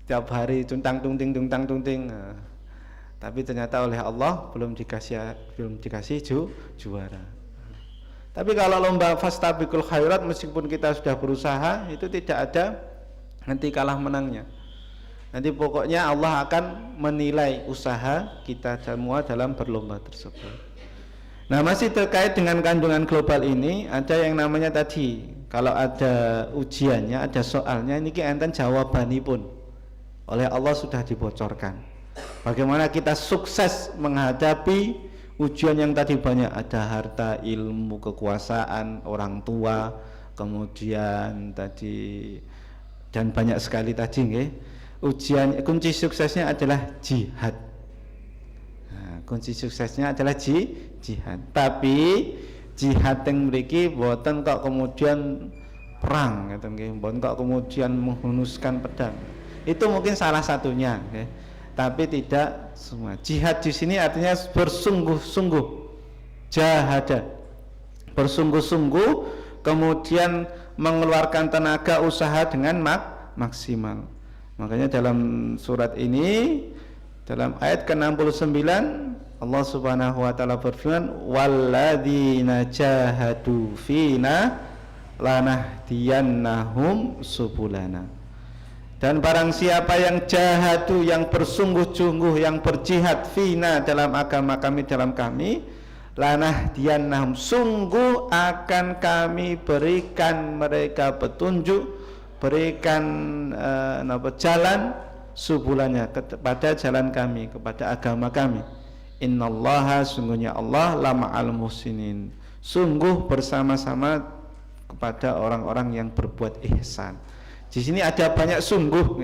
tiap hari tuntang tunting. Tapi ternyata oleh Allah belum dikasih juara. Tapi kalau lomba fastabiqul khairat, meskipun kita sudah berusaha, itu tidak ada nanti kalah menangnya. Nanti pokoknya Allah akan menilai usaha kita semua dalam berlomba tersebut. Nah, masih terkait dengan kandungan global ini, ada yang namanya tadi, kalau ada ujiannya, ada soalnya, ini enten jawabanipun oleh Allah sudah dibocorkan. Bagaimana kita sukses menghadapi ujian yang tadi banyak, ada harta, ilmu, kekuasaan, orang tua, kemudian tadi, dan banyak sekali tadi nggih. Ujian, kunci suksesnya adalah jihad. Nah, kunci suksesnya adalah jihad. Tapi jihad yang mriki boten kok kemudian perang ngoten nggih, boten kok kemudian menghunuskan pedang. Itu mungkin salah satunya nggih. Tapi tidak semua. Jihad di sini artinya bersungguh-sungguh, jahada, bersungguh-sungguh, kemudian mengeluarkan tenaga usaha dengan maksimal. Makanya dalam surat ini, dalam ayat ke-69, Allah Subhanahu wa taala berfirman, walladzina jahadu fina lanahdiyannahum subulana. Dan barang siapa yang jahadu, yang bersungguh-sungguh, yang berjihad fina, dalam agama kami, dalam kami, lanahdiyannahum, sungguh akan kami berikan mereka petunjuk, berikan jalan subulannya, kepada jalan kami, kepada agama kami. Innallaha, sungguhnya Allah, lama'al muhsinin, sungguh bersama-sama kepada orang-orang yang berbuat ihsan. Di sini ada banyak sungguh,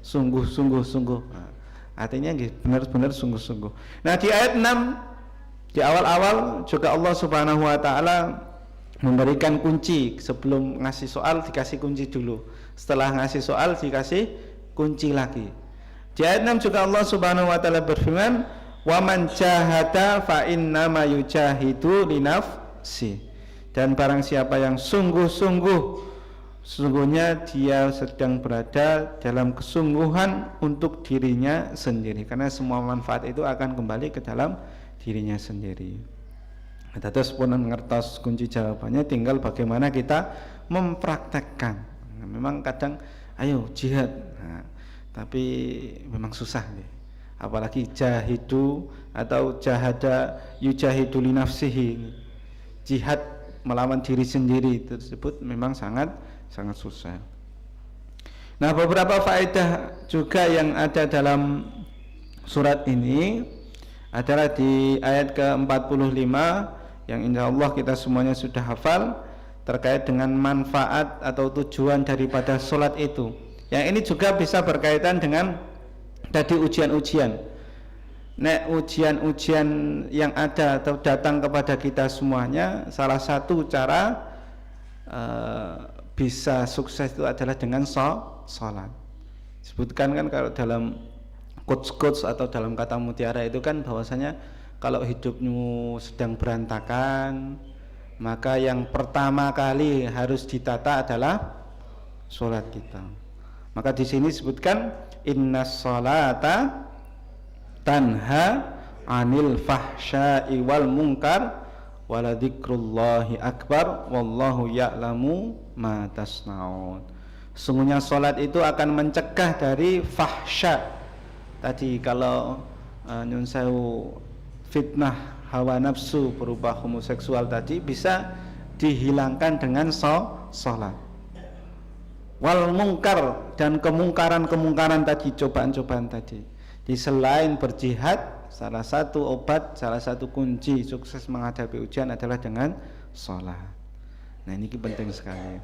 sungguh. Nah, artinya benar-benar sungguh-sungguh. Nah, di ayat 6 di awal-awal juga Allah Subhanahu wa taala memberikan kunci. Sebelum ngasih soal dikasih kunci dulu, setelah ngasih soal dikasih kunci lagi. Di ayat 6 juga Allah Subhanahu wa taala berfirman, wa man jahada fa innama yujahidu linafsi. Dan barang siapa yang sungguh-sungguh, sesungguhnya dia sedang berada dalam kesungguhan untuk dirinya sendiri, karena semua manfaat itu akan kembali ke dalam dirinya sendiri. Terus pun mengertos kunci jawabannya, tinggal bagaimana kita mempraktekkan. Nah, memang kadang ayo jihad, nah, tapi memang susah nih. Apalagi jahidu atau jahada yujahidu li nafsihi, jihad melawan diri sendiri tersebut memang sangat susah. Nah, beberapa faedah juga yang ada dalam surat ini adalah di ayat ke-45 yang insyaallah kita semuanya sudah hafal, terkait dengan manfaat atau tujuan daripada sholat itu. Yang ini juga bisa berkaitan dengan tadi ujian-ujian. Nek ujian-ujian yang ada atau datang kepada kita semuanya, salah satu cara bisa sukses itu adalah dengan sholat. Sebutkan kan kalau dalam quotes atau dalam kata mutiara itu kan bahwasanya kalau hidupmu sedang berantakan, maka yang pertama kali harus ditata adalah sholat kita. Maka di sini disebutkan innas sholata tanha anil fahsya'i wal munkar waladzikrullahi akbar wallahu ya'lamu ma tasnaun. Sungguhnya salat itu akan mencegah dari fahsya. Tadi kalau nyun sewu fitnah hawa nafsu berupa homoseksual tadi bisa dihilangkan dengan salat. Wal mungkar, dan kemungkaran tadi, cobaan-cobaan tadi. Di selain berjihad, salah satu obat, salah satu kunci sukses menghadapi ujian adalah dengan sholat. Nah ini penting sekali.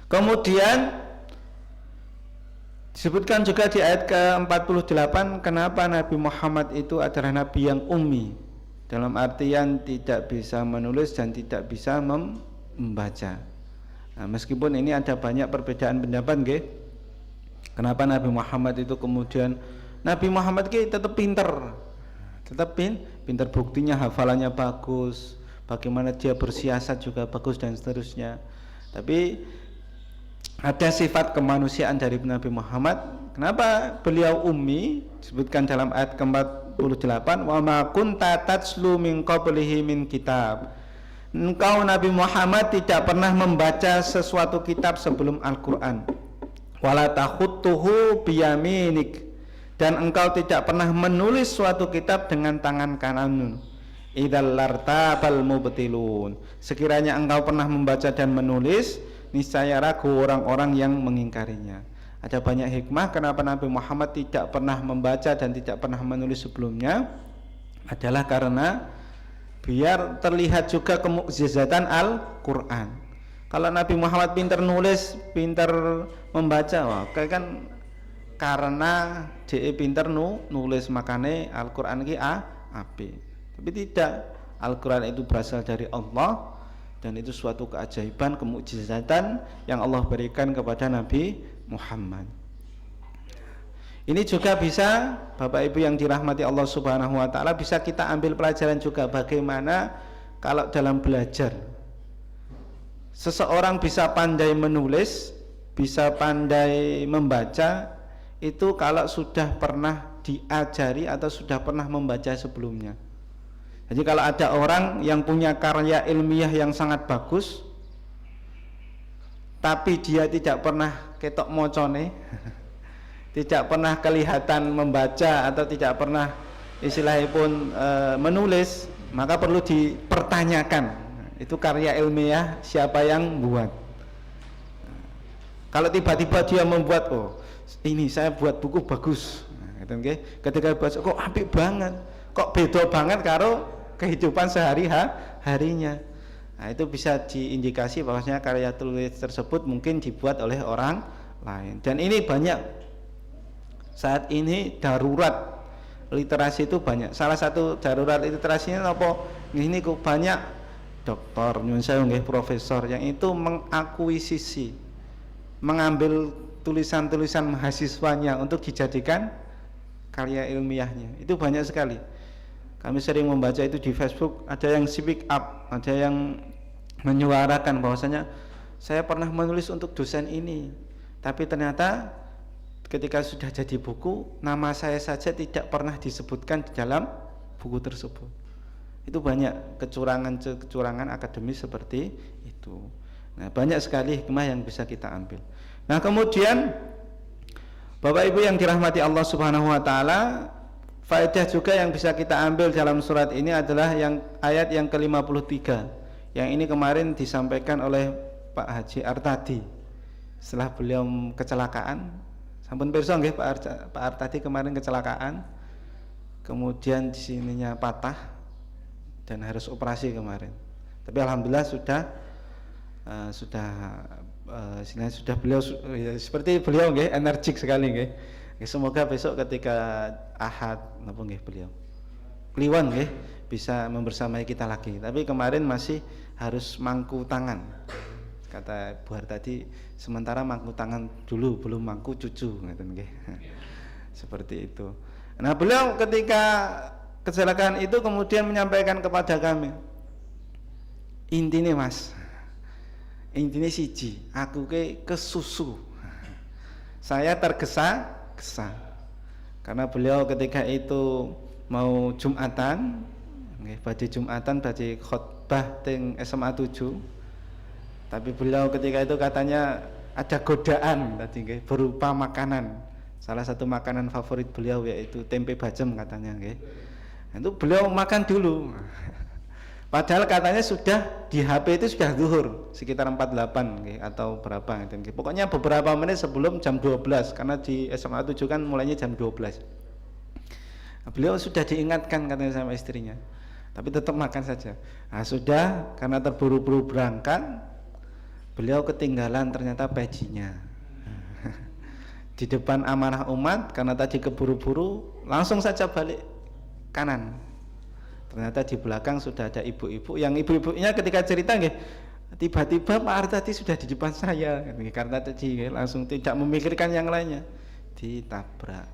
Kemudian disebutkan juga di ayat ke-48 kenapa Nabi Muhammad itu adalah Nabi yang ummi, dalam artian tidak bisa menulis dan tidak bisa membaca. Nah, meskipun ini ada banyak perbedaan pendapat nggih. Kenapa Nabi Muhammad itu kemudian Nabi Muhammad tetap pinter. Tetap pinter, buktinya hafalannya bagus, bagaimana dia bersiasat juga bagus dan seterusnya. Tapi ada sifat kemanusiaan dari Nabi Muhammad. Kenapa beliau ummi? Disebutkan dalam ayat ke-48, wa ma kunta tatslu min qablihi min kitab. Engkau Nabi Muhammad tidak pernah membaca sesuatu kitab sebelum Al-Quran. Wala takhutuhu biyaminik, dan engkau tidak pernah menulis suatu kitab dengan tangan kananmu. Idzal lartabal mubtilun, sekiranya engkau pernah membaca dan menulis, niscaya ragu orang-orang yang mengingkarinya. Ada banyak hikmah kenapa Nabi Muhammad tidak pernah membaca dan tidak pernah menulis sebelumnya, adalah karena biar terlihat juga kemukjizatan Al-Quran. Kalau Nabi Muhammad pinter nulis, pinter membaca, wah kayak kan karena dia pinter nulis makanya Al-Quran ini api. Tapi tidak, Al-Quran itu berasal dari Allah, dan itu suatu keajaiban, kemukjizatan yang Allah berikan kepada Nabi Muhammad. Ini juga bisa, Bapak Ibu yang dirahmati Allah Subhanahu wa taala, bisa kita ambil pelajaran juga bagaimana kalau dalam belajar seseorang bisa pandai menulis, bisa pandai membaca, itu kalau sudah pernah diajari atau sudah pernah membaca sebelumnya. Jadi kalau ada orang yang punya karya ilmiah yang sangat bagus, tapi dia tidak pernah ketok mocone, tidak pernah kelihatan membaca atau tidak pernah istilahnya pun menulis, maka perlu dipertanyakan itu karya ilmiah siapa yang buat. Kalau tiba-tiba dia membuat, oh ini saya buat buku bagus, ketika baca kok apik banget, kok beda banget karo kehidupan sehari-harinya. Nah, itu bisa diindikasi bahwasanya karya tulis tersebut mungkin dibuat oleh orang lain. Dan ini banyak saat ini darurat literasi itu banyak. Salah satu darurat literasinya apa? Ini kok banyak doktor, nyun sewu nggih, profesor yang itu mengakuisisi, mengambil tulisan-tulisan mahasiswanya untuk dijadikan karya ilmiahnya. Itu banyak sekali. Kami sering membaca itu di Facebook, ada yang speak up, ada yang menyuarakan bahwasanya saya pernah menulis untuk dosen ini, tapi ternyata ketika sudah jadi buku, nama saya saja tidak pernah disebutkan di dalam buku tersebut. Itu banyak kecurangan akademis seperti itu. Nah, banyak sekali hikmah yang bisa kita ambil. Nah, kemudian Bapak Ibu yang dirahmati Allah Subhanahu wa taala, faedah juga yang bisa kita ambil dalam surat ini adalah yang ayat yang ke-53. Yang ini kemarin disampaikan oleh Pak Haji Artadi setelah beliau kecelakaan. Sampun pirsa nggih Pak Artadi kemarin kecelakaan. Kemudian di sininya patah dan harus operasi kemarin. Tapi alhamdulillah sudah beliau seperti beliau nggih, energik sekali nggih. Semoga besok ketika Ahad napa nggih beliau kliwon nggih bisa membersamai kita lagi. Tapi kemarin masih harus mangku tangan. Kata Bu Har tadi sementara mangku tangan dulu, belum mangku cucu ngeten nggih. Seperti itu. Nah, beliau ketika kecelakaan itu kemudian menyampaikan kepada kami, intine Mas, intine siji, aku ke kesusu. Saya tergesa-gesa karena beliau ketika itu mau Jumatan nggih, badhe Jumatan, badhe khotbah teng SMA 7. Tapi beliau ketika itu katanya ada godaan tadi nggih, berupa makanan. Salah satu makanan favorit beliau yaitu tempe bacem katanya nggih. Itu beliau makan dulu. Padahal katanya sudah di HP itu sudah zuhur sekitar 48 nggih, atau berapa gitu nggih. Pokoknya beberapa menit sebelum jam 12 karena di SMA 7 kan mulainya jam 12. Nah, beliau sudah diingatkan katanya sama istrinya. Tapi tetap makan saja. Nah, sudah karena terburu-buru berangkat, beliau ketinggalan ternyata pecinya. Di depan amanah umat karena tadi keburu-buru langsung saja balik kanan. Ternyata di belakang sudah ada ibu-ibu, yang ibu-ibunya ketika cerita nggih, tiba-tiba Pak Artadi sudah di depan saya karena tadi nggih, langsung tidak memikirkan yang lainnya, ditabrak,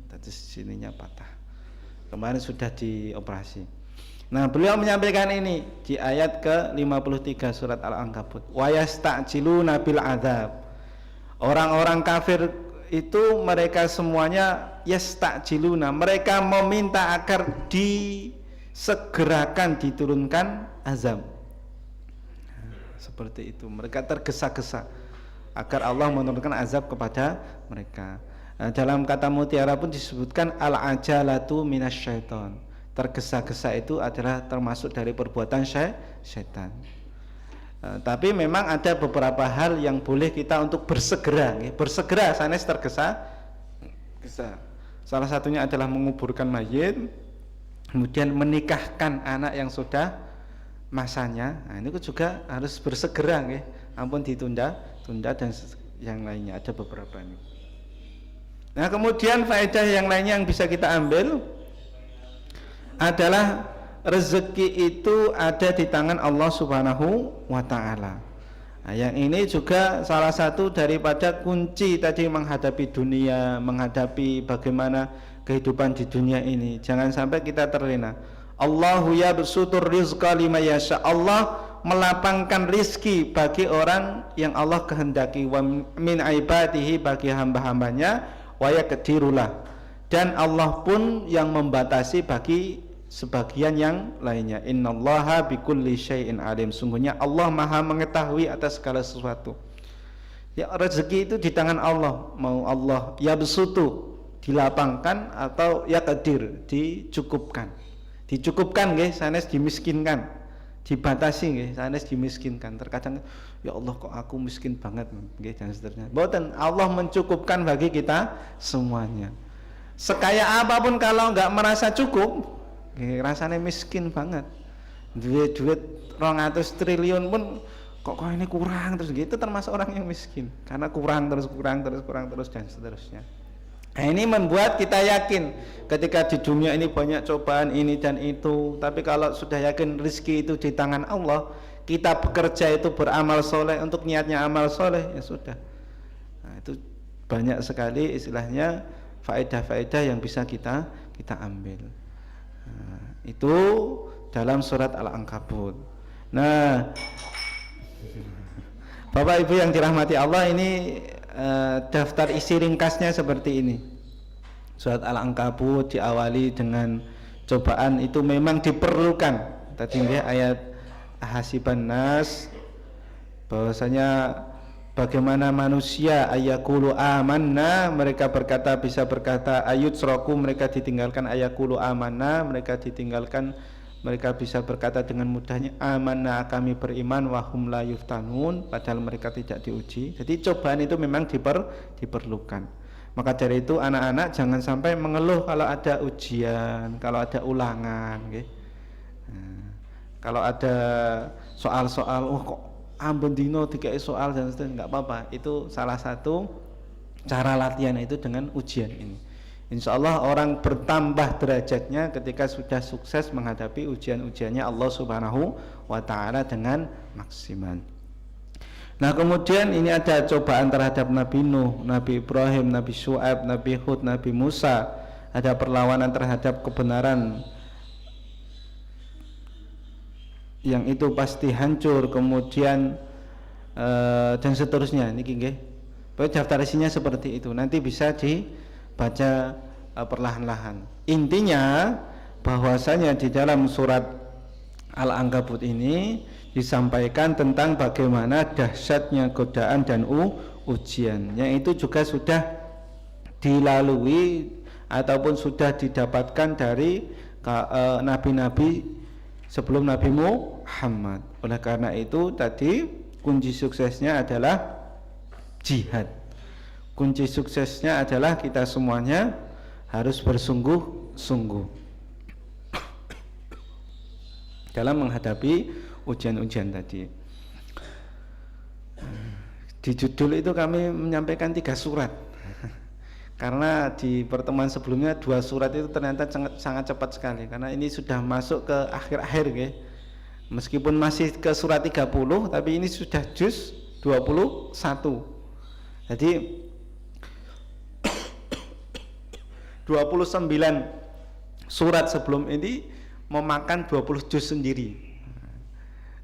terus sininya patah. Kemarin sudah dioperasi. Nah, beliau menyampaikan ini di ayat ke-53 surat Al-Ankabut. Wa yasta'jiluna bil adzab. Orang-orang kafir itu mereka semuanya yasta'jiluna, mereka meminta agar disegerakan diturunkan azab. Seperti itu, mereka tergesa-gesa agar Allah menurunkan azab kepada mereka. Dalam kata mutiara pun disebutkan al-ajalatu minasyaiton. Tergesa-gesa itu adalah termasuk dari perbuatan syaitan. Tapi memang ada beberapa hal yang boleh kita untuk bersegera, bersegera sanes tergesa-gesa. Salah satunya adalah menguburkan mayit, kemudian menikahkan anak yang sudah masanya. Nah, ini juga harus bersegera, ampun ditunda dan yang lainnya, ada beberapa ini. Nah, kemudian faedah yang lainnya yang bisa kita ambil adalah rezeki itu ada di tangan Allah Subhanahu wa ta'ala. Nah, yang ini juga salah satu daripada kunci tadi menghadapi dunia, menghadapi bagaimana kehidupan di dunia ini. Jangan sampai kita terlena. Allahu yabsutur rizqa liman yasha. Allah melapangkan rizki bagi orang yang Allah kehendaki, wa min ibadihi, bagi hamba-hambanya, wa yaqdirulah, dan Allah pun yang membatasi bagi sebagian yang lainnya. Innallaha bikulli syai'in alim. Sungguhnya Allah Maha mengetahui atas segala sesuatu. Ya, rezeki itu di tangan Allah. Mau Allah yabsutu, dilapangkan, atau yaqdir, dicukupkan. Dicukupkan nggih, sanes dimiskinkan. Dibatasi nggih, sanes dimiskinkan. Terkadang ya Allah kok aku miskin banget nggih, dan seterusnya. Mboten, Allah mencukupkan bagi kita semuanya. Sekaya apapun kalau enggak merasa cukup, rasanya miskin banget. Duit 200 triliun pun kok ini kurang terus gitu, termasuk orang yang miskin karena kurang terus dan seterusnya. Nah, ini membuat kita yakin ketika di dunia ini banyak cobaan ini dan itu, tapi kalau sudah yakin rezeki itu di tangan Allah, kita bekerja itu beramal soleh untuk niatnya amal soleh, ya sudah. Nah, itu banyak sekali istilahnya faedah-faedah yang bisa kita ambil. Nah, itu dalam surat Al-Ankabut. Nah, Bapak Ibu yang dirahmati Allah, ini daftar isi ringkasnya seperti ini. Surat Al-Ankabut diawali dengan cobaan itu memang diperlukan. Tadi ayat hasiban nas, bahwasanya bagaimana manusia ayakulu amanna, mereka berkata, bisa berkata ayut sroku, mereka ditinggalkan, ayakulu amanna, mereka ditinggalkan, mereka bisa berkata dengan mudahnya amanna, kami beriman, wahum la yuftanun, padahal mereka tidak diuji. Jadi cobaan itu memang diperlukan. Maka dari itu anak-anak jangan sampai mengeluh kalau ada ujian, kalau ada ulangan, okay? Nah, kalau ada soal-soal, oh kok ambon dino dikai soal dan seterusnya, nggak apa-apa. Itu salah satu cara latihan itu dengan ujian ini. Insya Allah orang bertambah derajatnya ketika sudah sukses menghadapi ujian-ujiannya Allah Subhanahu wa ta'ala dengan maksimal. Nah, kemudian ini ada cobaan terhadap Nabi Nuh, Nabi Ibrahim, Nabi Syu'aib, Nabi Hud, Nabi Musa. Ada perlawanan terhadap kebenaran yang itu pasti hancur, kemudian dan seterusnya. Niki nggih. Daftar isinya seperti itu. Nanti bisa dibaca perlahan-lahan. Intinya bahwasanya di dalam surat Al-Ankabut ini disampaikan tentang bagaimana dahsyatnya godaan dan ujian, yang itu juga sudah dilalui ataupun sudah didapatkan dari nabi-nabi sebelum Nabi Muhammad. Oleh karena itu tadi kunci suksesnya adalah jihad. Kunci suksesnya adalah kita semuanya harus bersungguh-sungguh dalam menghadapi ujian-ujian tadi. Di judul itu kami menyampaikan 3 surat karena di pertemuan sebelumnya 2 surat itu ternyata sangat cepat sekali, karena ini sudah masuk ke akhir-akhir ya. Meskipun masih ke surat 30, tapi ini sudah juz 21. Jadi 29 surat sebelum ini memakan 20 juz sendiri.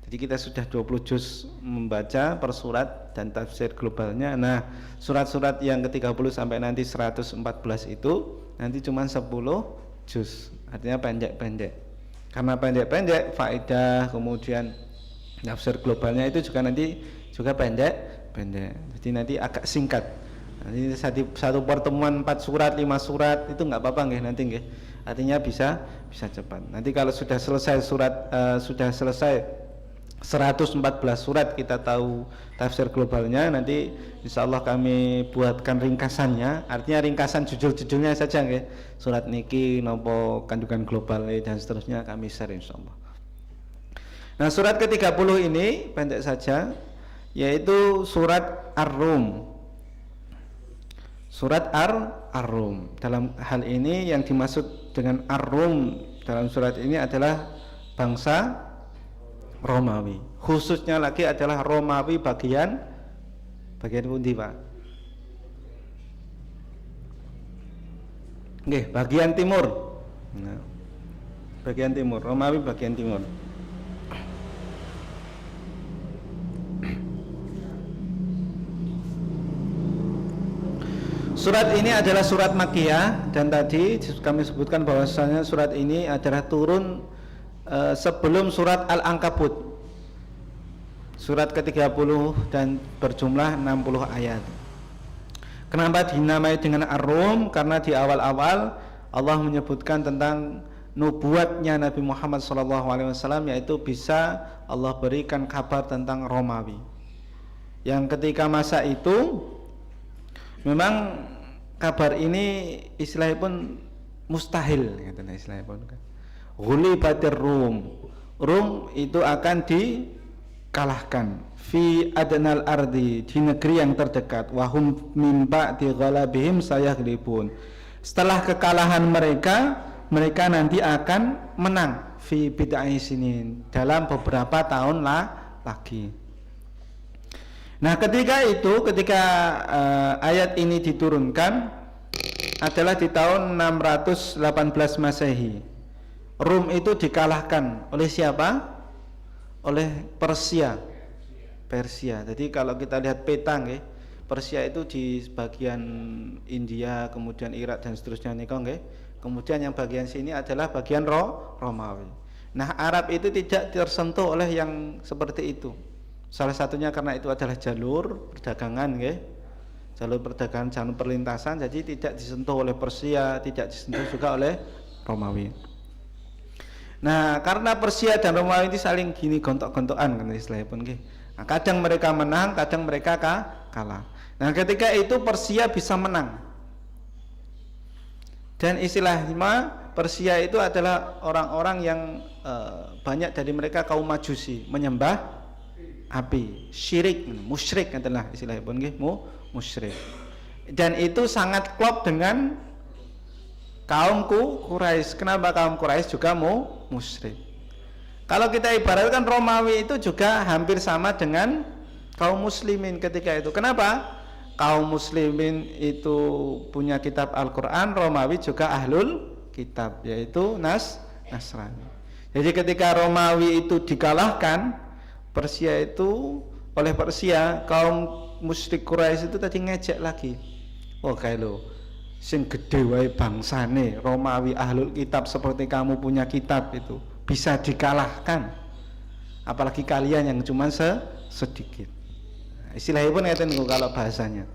Jadi kita sudah 20 juz membaca per surat dan tafsir globalnya. Nah, surat-surat yang ke-30 sampai nanti 114 itu nanti cuma 10 juz. Artinya pendek-pendek. Karena pendek-pendek, faedah kemudian tafsir globalnya itu juga nanti juga pendek-pendek. Jadi nanti agak singkat. Nanti satu pertemuan 4 surat, 5 surat itu enggak apa-apa nggih nanti nggih. Artinya bisa cepat. Nanti kalau sudah selesai sudah selesai 114 surat kita tahu tafsir globalnya, nanti insyaallah kami buatkan ringkasannya. Artinya ringkasan judul-judulnya saja nggih. Surat niki nopo kandungan global dan seterusnya kami share insyaallah. Nah, surat ke-30 ini pendek saja, yaitu surat Ar-Rum. Surat Ar-Rum. Dalam hal ini yang dimaksud dengan Ar-Rum dalam surat ini adalah bangsa Romawi. Khususnya lagi adalah Romawi bagian pundi, Pak? Nggih, bagian timur. Nah, bagian timur, Romawi bagian timur. Surat ini adalah surat Makkiyah, dan tadi kami sebutkan bahwasanya surat ini adalah turun sebelum surat Al-Ankabut. Surat ke-30 dan berjumlah 60 ayat. Kenapa dinamai dengan Ar-Rum? Karena di awal-awal Allah menyebutkan tentang nubuatnya Nabi Muhammad SAW, yaitu bisa Allah berikan kabar tentang Romawi. Yang ketika masa itu memang kabar ini istilahnya pun mustahil, katanya istilahnya pun. Ghulibatir Rum. Rum itu akan dikalahkan fi adnal ardi, di negeri yang terdekat. Wahum min ba'di ghalabihim sayaghlibun. Setelah kekalahan mereka nanti akan menang fi bid'ai sinin, dalam beberapa tahun lagi. Nah, ketika ayat ini diturunkan adalah di tahun 618 Masehi. Rum itu dikalahkan oleh siapa? Oleh Persia. Jadi kalau kita lihat peta nggih, Persia itu di bagian India, kemudian Irak dan seterusnya niku nggih. Kemudian yang bagian sini adalah bagian Romawi. Nah, Arab itu tidak tersentuh oleh yang seperti itu. Salah satunya karena itu adalah jalur perdagangan nggih. Jalur perdagangan, jalur perlintasan, jadi tidak disentuh oleh Persia, tidak disentuh juga oleh Romawi. Nah, karena Persia dan Romawi ini saling gini gontok-gontokan kan istilahnya pun nggih. Nah, kadang mereka menang, kadang mereka kalah. Nah, ketika itu Persia bisa menang. Dan istilahnya Persia itu adalah orang-orang yang banyak dari mereka kaum Majusi, menyembah api, syirik, musyrik adalah istilahnya pun nggih, musyrik. Dan itu sangat klop dengan kaum Quraisy. Kenapa kaum Quraisy juga musyrik? Kalau kita ibaratkan Romawi itu juga hampir sama dengan kaum muslimin ketika itu. Kenapa? Kaum muslimin itu punya kitab Al-Qur'an, Romawi juga ahlul kitab, yaitu Nasrani. Jadi ketika Romawi itu dikalahkan oleh Persia, kaum musyrik Quraisy itu tadi ngejek lagi. Oh, kayak lo sing gede wae bangsane Romawi ahlul kitab seperti kamu punya kitab itu bisa dikalahkan, apalagi kalian yang cuma sedikit. Istilahnya pun ngeten kalau bahasanya.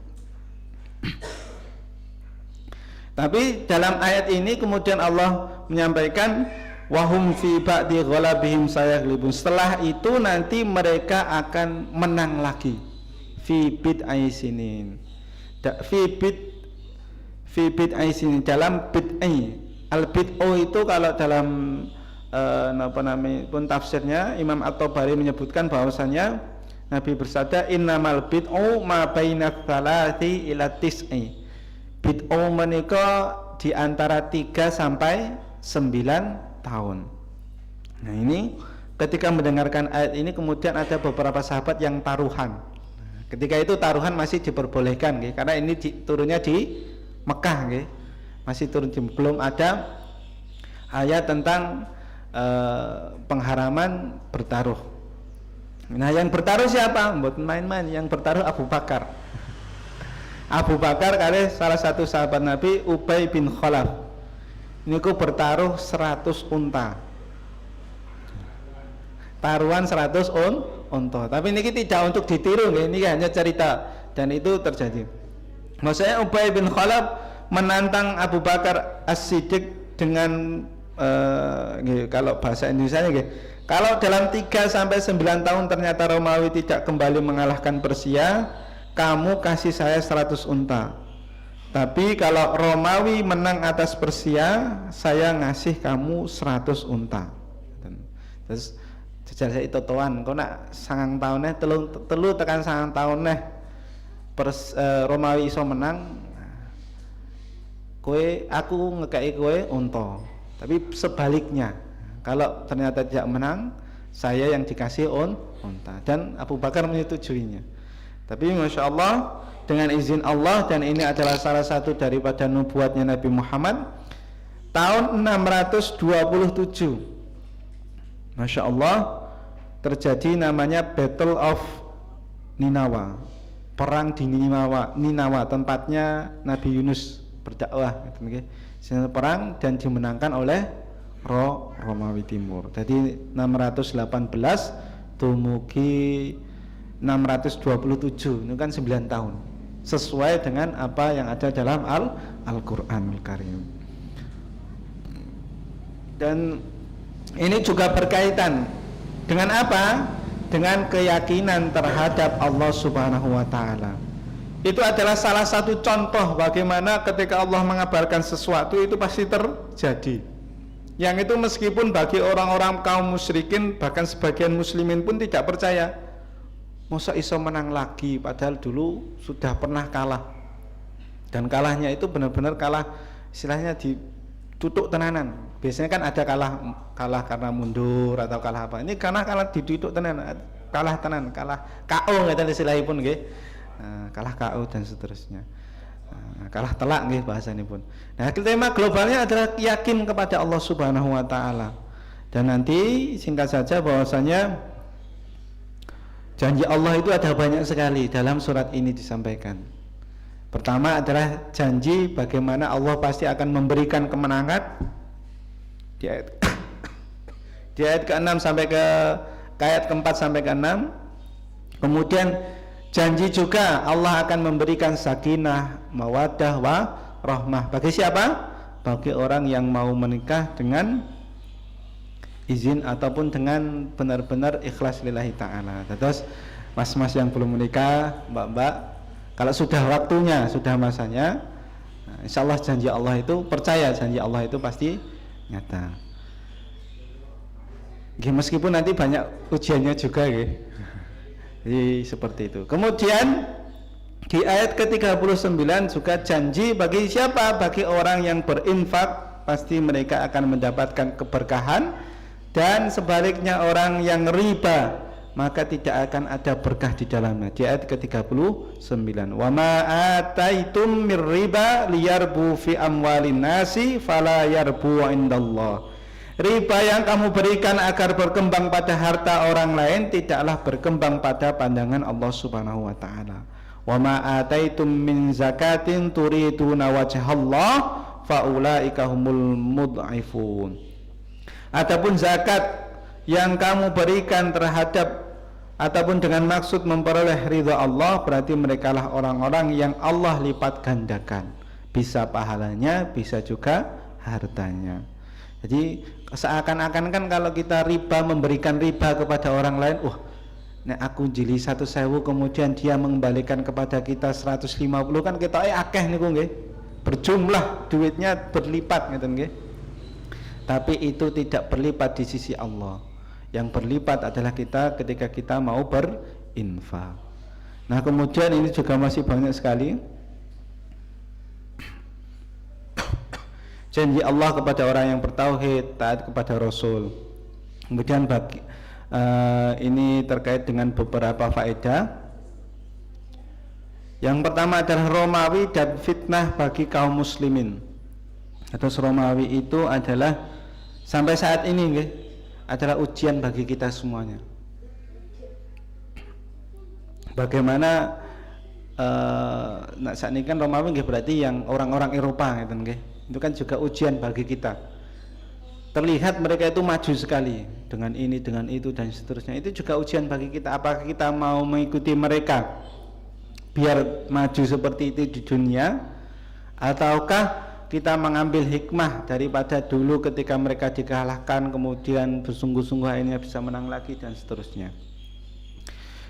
Tapi dalam ayat ini kemudian Allah menyampaikan wahum fi ba'di ghalabihim sayaghlibun. Setelah itu nanti mereka akan menang lagi. Fi bid'ai sinin. Fi bid'ai sinin, dalam bid'ai. Al bid'u itu kalau dalam pun tafsirnya Imam At-Tabari menyebutkan bahwasannya Nabi bersabda innamal bid'u ma baina tsalathi ila tis'i. Bid'u menika di antara 3 sampai 9 tahun. Nah, ini ketika mendengarkan ayat ini kemudian ada beberapa sahabat yang taruhan. Ketika itu taruhan masih diperbolehkan, gitu, karena ini turunnya di Mekah, gitu. Masih turun, belum ada ayat tentang pengharaman bertaruh. Nah, yang bertaruh siapa? Mbok main-main, yang bertaruh Abu Bakar. Abu Bakar kali salah satu sahabat Nabi, Ubay bin Khalaf. Niku bertaruh 100 unta. Taruhan 100 unta. Tapi ini tidak untuk ditiru, ini hanya cerita dan itu terjadi. Maksudnya Ubay bin Khalaf menantang Abu Bakar As-Siddiq dengan kalau bahasa Indonesia kalau dalam 3 sampai 9 tahun ternyata Romawi tidak kembali mengalahkan Persia, kamu kasih saya 100 unta. Tapi kalau Romawi menang atas Persia, saya ngasih kamu 100 unta. Terus jajal saya itu toan, kau nak 9 tahunnya telu tekan 9 tahunnya Romawi iso menang, aku ngekei kowe unta. Tapi sebaliknya, kalau ternyata tidak menang, saya yang dikasih unta. Dan Abu Bakar menyetujuinya. Tapi Masya Allah, dengan izin Allah, dan ini adalah salah satu daripada nubuatnya Nabi Muhammad, tahun 627 Masya Allah terjadi namanya Battle of Ninawa, perang di Ninawa, tempatnya Nabi Yunus berdakwah, perang dan dimenangkan oleh Romawi Timur. Jadi 618 dumugi 627, itu kan 9 tahun, sesuai dengan apa yang ada dalam Al-Qur'anul Karim. Dan ini juga berkaitan dengan apa? Dengan keyakinan terhadap Allah Subhanahu wa taala. Itu adalah salah satu contoh bagaimana ketika Allah mengabarkan sesuatu itu pasti terjadi. Yang itu meskipun bagi orang-orang kaum musyrikin, bahkan sebagian muslimin pun tidak percaya. Masa iso menang lagi, padahal dulu sudah pernah kalah. Dan kalahnya itu benar-benar kalah, istilahnya ditutuk tenanan. Biasanya kan ada kalah karena mundur atau kalah apa. Ini karena kalah ditutuk tenanan, kalah tenan, kalah KO ngeten istilahipun nggih. Kalah KO dan seterusnya. Kalah telak nggih bahasanya pun. Nah, tema globalnya adalah yakin kepada Allah Subhanahu wa taala. Dan nanti singkat saja bahwasanya janji Allah itu ada banyak sekali dalam surat ini disampaikan. Pertama adalah janji bagaimana Allah pasti akan memberikan kemenangan di ayat ke-6 sampai ke ayat ke-4 sampai ke-6. Kemudian janji juga Allah akan memberikan sakinah, mawaddah, wa rahmah. Bagi siapa? Bagi orang yang mau menikah dengan izin ataupun dengan benar-benar ikhlas lillahi ta'ala. Terus mas-mas yang belum menikah, mbak-mbak, kalau sudah waktunya, sudah masanya, nah, insya Allah janji Allah itu, percaya janji Allah itu pasti nyata. Meskipun nanti banyak ujiannya juga, jadi seperti itu. Kemudian di ayat ke-39 juga janji bagi siapa? Bagi orang yang berinfak, pasti mereka akan mendapatkan keberkahan. Dan sebaliknya orang yang riba, maka tidak akan ada berkah di dalamnya. Di ayat ke-39, wa ma ataitum mir riba liyarbu fi amwalin nasi fala yarbu indallah. Riba yang kamu berikan agar berkembang pada harta orang lain tidaklah berkembang pada pandangan Allah Subhanahu wa taala. Wa ma ataitum min zakatin turiduna wajhallah faulaika humul mud'ifun. Adapun zakat yang kamu berikan terhadap ataupun dengan maksud memperoleh ridha Allah, berarti merekalah orang-orang yang Allah lipat gandakan, bisa pahalanya, bisa juga hartanya. Jadi seakan-akan kan kalau kita riba, memberikan riba kepada orang lain, nek aku jili 1.000 kemudian dia mengembalikan kepada kita 150, kan kita akeh niku nggih, berjumlah duitnya berlipat gitu nggih. Tapi itu tidak berlipat di sisi Allah. Yang berlipat adalah kita ketika kita mau berinfak. Nah, kemudian ini juga masih banyak sekali janji Allah kepada orang yang bertauhid, taat kepada Rasul. Kemudian ini terkait dengan beberapa faedah. Yang pertama adalah Romawi dan fitnah bagi kaum muslimin. Atau Romawi itu adalah sampai saat ini nggih, adalah ujian bagi kita semuanya. Bagaimana saat ini kan Romawi nggih, berarti yang orang-orang Eropa gitu nggih. Itu kan juga ujian bagi kita. Terlihat mereka itu maju sekali dengan ini, dengan itu dan seterusnya. Itu juga ujian bagi kita. Apakah kita mau mengikuti mereka biar maju seperti itu di dunia, ataukah kita mengambil hikmah daripada dulu ketika mereka dikalahkan kemudian bersungguh-sungguh akhirnya bisa menang lagi dan seterusnya.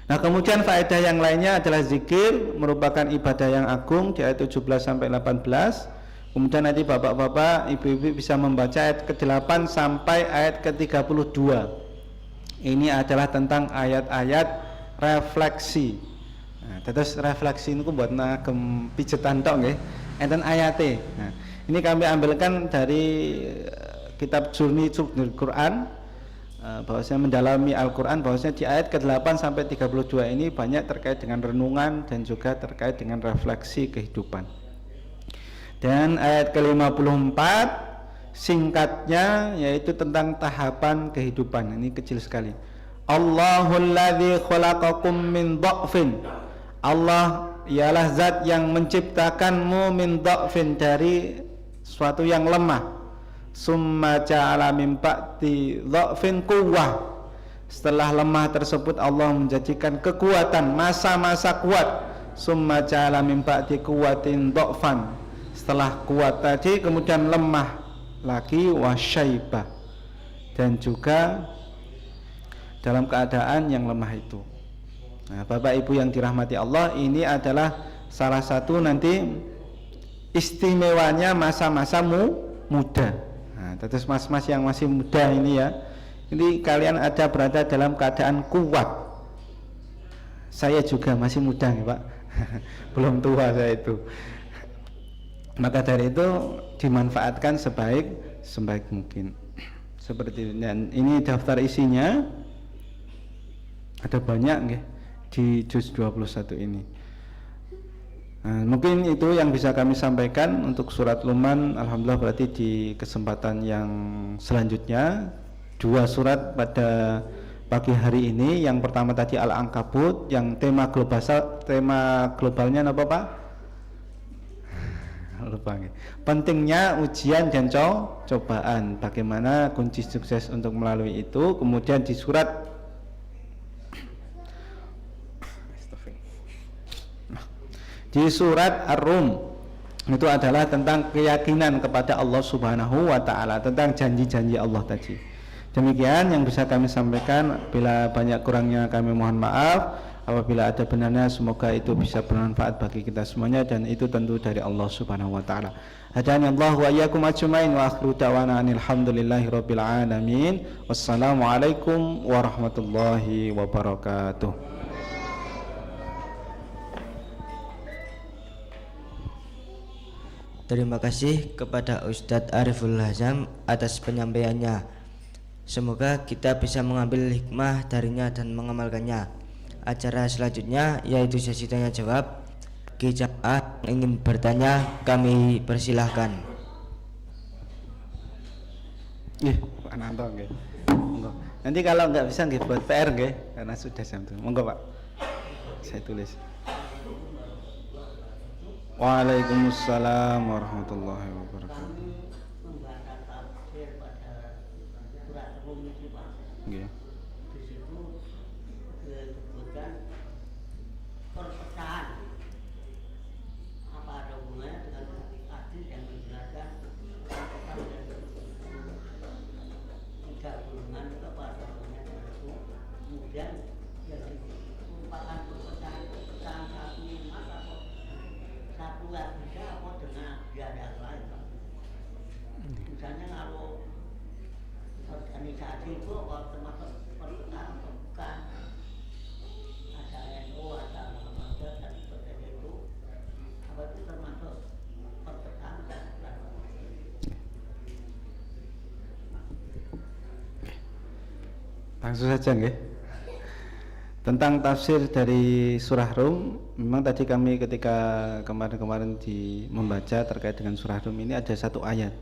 Nah, kemudian faedah yang lainnya adalah zikir merupakan ibadah yang agung di ayat 17 sampai 18. Kemudian nanti bapak-bapak, ibu-ibu bisa membaca ayat ke-8 sampai ayat ke-32. Ini adalah tentang ayat-ayat refleksi. Nah, terus refleksi ini buat nagem pijetan tok nggih, enten ayate. Nah, ini kami ambilkan dari kitab Jurni Subnul Quran, bahwasanya mendalami Al-Quran, bahwasanya di ayat ke-8 sampai 32 ini banyak terkait dengan renungan dan juga terkait dengan refleksi kehidupan. Dan ayat ke-54 singkatnya yaitu tentang tahapan kehidupan. Ini kecil sekali. Allahul ladzi khalaqakum min dha'fin. Allah ialah zat yang menciptakanmu min dha'fin, dari suatu yang lemah. Summa ja'ala min ba'di dha'fin quwwah. Setelah lemah tersebut Allah menjadikan kekuatan, masa-masa kuat. Summa ja'ala min ba'di quwwatin dha'fan. Setelah kuat tadi kemudian lemah lagi, wasyaibah, dan juga dalam keadaan yang lemah itu. Nah, Bapak Ibu yang dirahmati Allah, ini adalah salah satu nanti istimewanya masa-masa muda. Nah, terus mas-mas yang masih muda ini ya, ini kalian ada berada dalam keadaan kuat. Saya juga masih muda nih Pak, belum tua saya itu. Maka dari itu dimanfaatkan sebaik mungkin. Seperti ini. Dan ini daftar isinya ada banyak nggih di juz 21 ini. Nah, mungkin itu yang bisa kami sampaikan untuk surat Luqman. Alhamdulillah, berarti di kesempatan yang selanjutnya 2 surat pada pagi hari ini. Yang pertama tadi Al-Ankabut, yang tema globalnya apa Pak? Lupa. Pentingnya ujian dan cobaan, bagaimana kunci sukses untuk melalui itu. Kemudian di surat Ar-Rum itu adalah tentang keyakinan kepada Allah Subhanahu wa taala, tentang janji-janji Allah tadi. Demikian yang bisa kami sampaikan. Bila banyak kurangnya kami mohon maaf. Apabila ada benarnya, semoga itu bisa bermanfaat bagi kita semuanya, dan itu tentu dari Allah Subhanahu wa taala. Hadani Allah wa iyyakum ajmain, wa akhiru da'wana alhamdulillahi rabbil alamin. Wassalamualaikum warahmatullahi wabarakatuh. Terima kasih kepada Ustadz Ariful Hazam atas penyampaiannya. Semoga kita bisa mengambil hikmah darinya dan mengamalkannya. Acara selanjutnya yaitu sesi tanya jawab. Bagi jamaah yang ingin bertanya, kami persilahkan. Pak Nanto nggih. Monggo. Nanti kalau nggak bisa nggih buat PR nggih, karena sudah jam 7. Monggo Pak. Saya tulis. Waalaikumsalam warahmatullahi wabarakatuh. Kami membaca tafsir pada surat Rum itu Pak. Nggih. Di situ disebutkan perpecahan. Apa ada hubungannya dengan hadis yang menjelaskan perpecahan dan tiga golongan itu apa ada hubungannya dengan itu. Kemudian yang merupakan perpecahan satu umat atau satu bisa apa dengan yang lain Pak. Misalnya kalau organisasi itu apa termasuk perpecahan atau bukan, ada NU, ada Muhammadiyah dan sebagainya itu, apa itu termasuk perpecahan dan bukan. Langsung saja nggih. Tentang tafsir dari surah Rum, memang tadi kami ketika kemarin-kemarin membaca terkait dengan surah Rum ini ada satu ayat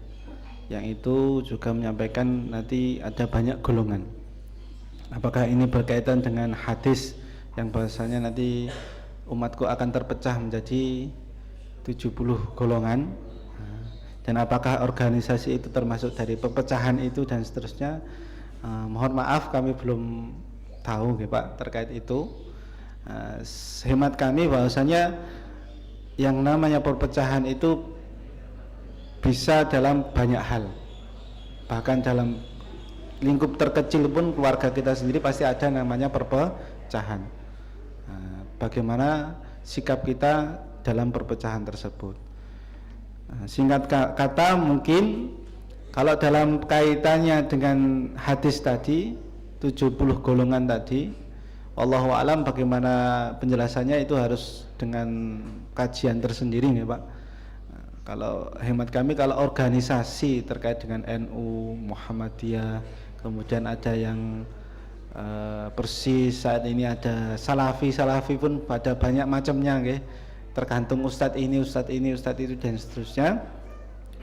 yang itu juga menyampaikan nanti ada banyak golongan. Apakah ini berkaitan dengan hadis yang bahasanya nanti umatku akan terpecah menjadi 70 golongan, dan apakah organisasi itu termasuk dari pepecahan itu dan seterusnya. Mohon maaf kami belum tahu ya Pak terkait itu. Hemat kami bahwasanya yang namanya perpecahan itu bisa dalam banyak hal, bahkan dalam lingkup terkecil pun keluarga kita sendiri pasti ada namanya perpecahan. Bagaimana sikap kita dalam perpecahan tersebut? Singkat kata mungkin kalau dalam kaitannya dengan hadis tadi 70 golongan tadi, wallahu alam bagaimana penjelasannya itu harus dengan kajian tersendiri ya Pak. Kalau hemat kami, kalau organisasi terkait dengan NU, Muhammadiyah, kemudian ada yang persis saat ini ada Salafi pun pada banyak macamnya nggih. Tergantung ustadz ini, ustadz itu dan seterusnya.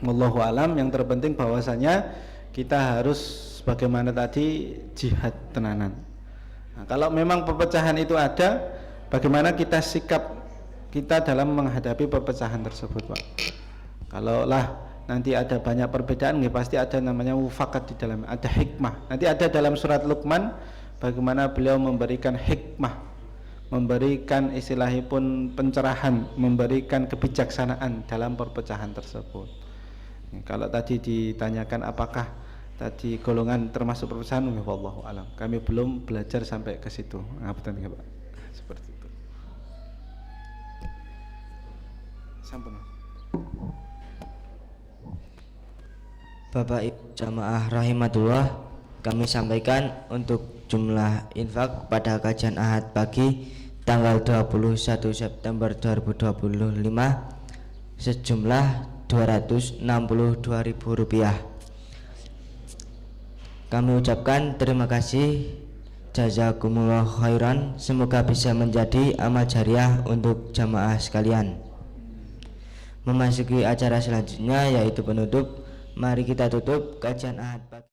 Wallahu alam, yang terpenting bahwasanya kita harus bagaimana tadi jihad tenanan. Nah, kalau memang perpecahan itu ada, bagaimana kita sikap kita dalam menghadapi perpecahan tersebut, Pak? Kalau lah nanti ada banyak perbedaan, ya pasti ada namanya mufakat di dalam, ada hikmah. Nanti ada dalam surat Luqman bagaimana beliau memberikan hikmah, memberikan istilahnya pun pencerahan, memberikan kebijaksanaan dalam perpecahan tersebut. Kalau tadi ditanyakan apakah tadi golongan termasuk perpecahan, wallahu alam. Kami belum belajar sampai ke situ. Ngapunten ya, Pak. Seperti itu. Sampun. Bapak Ibu jamaah rahimatullah, kami sampaikan untuk jumlah infak pada kajian Ahad pagi tanggal 21 September 2025 sejumlah Rp262.000. Kami ucapkan terima kasih, jazakumullah khairan, semoga bisa menjadi amal jariah untuk jamaah sekalian. Memasuki acara selanjutnya yaitu penutup. Mari kita tutup kajian Ahad pagi.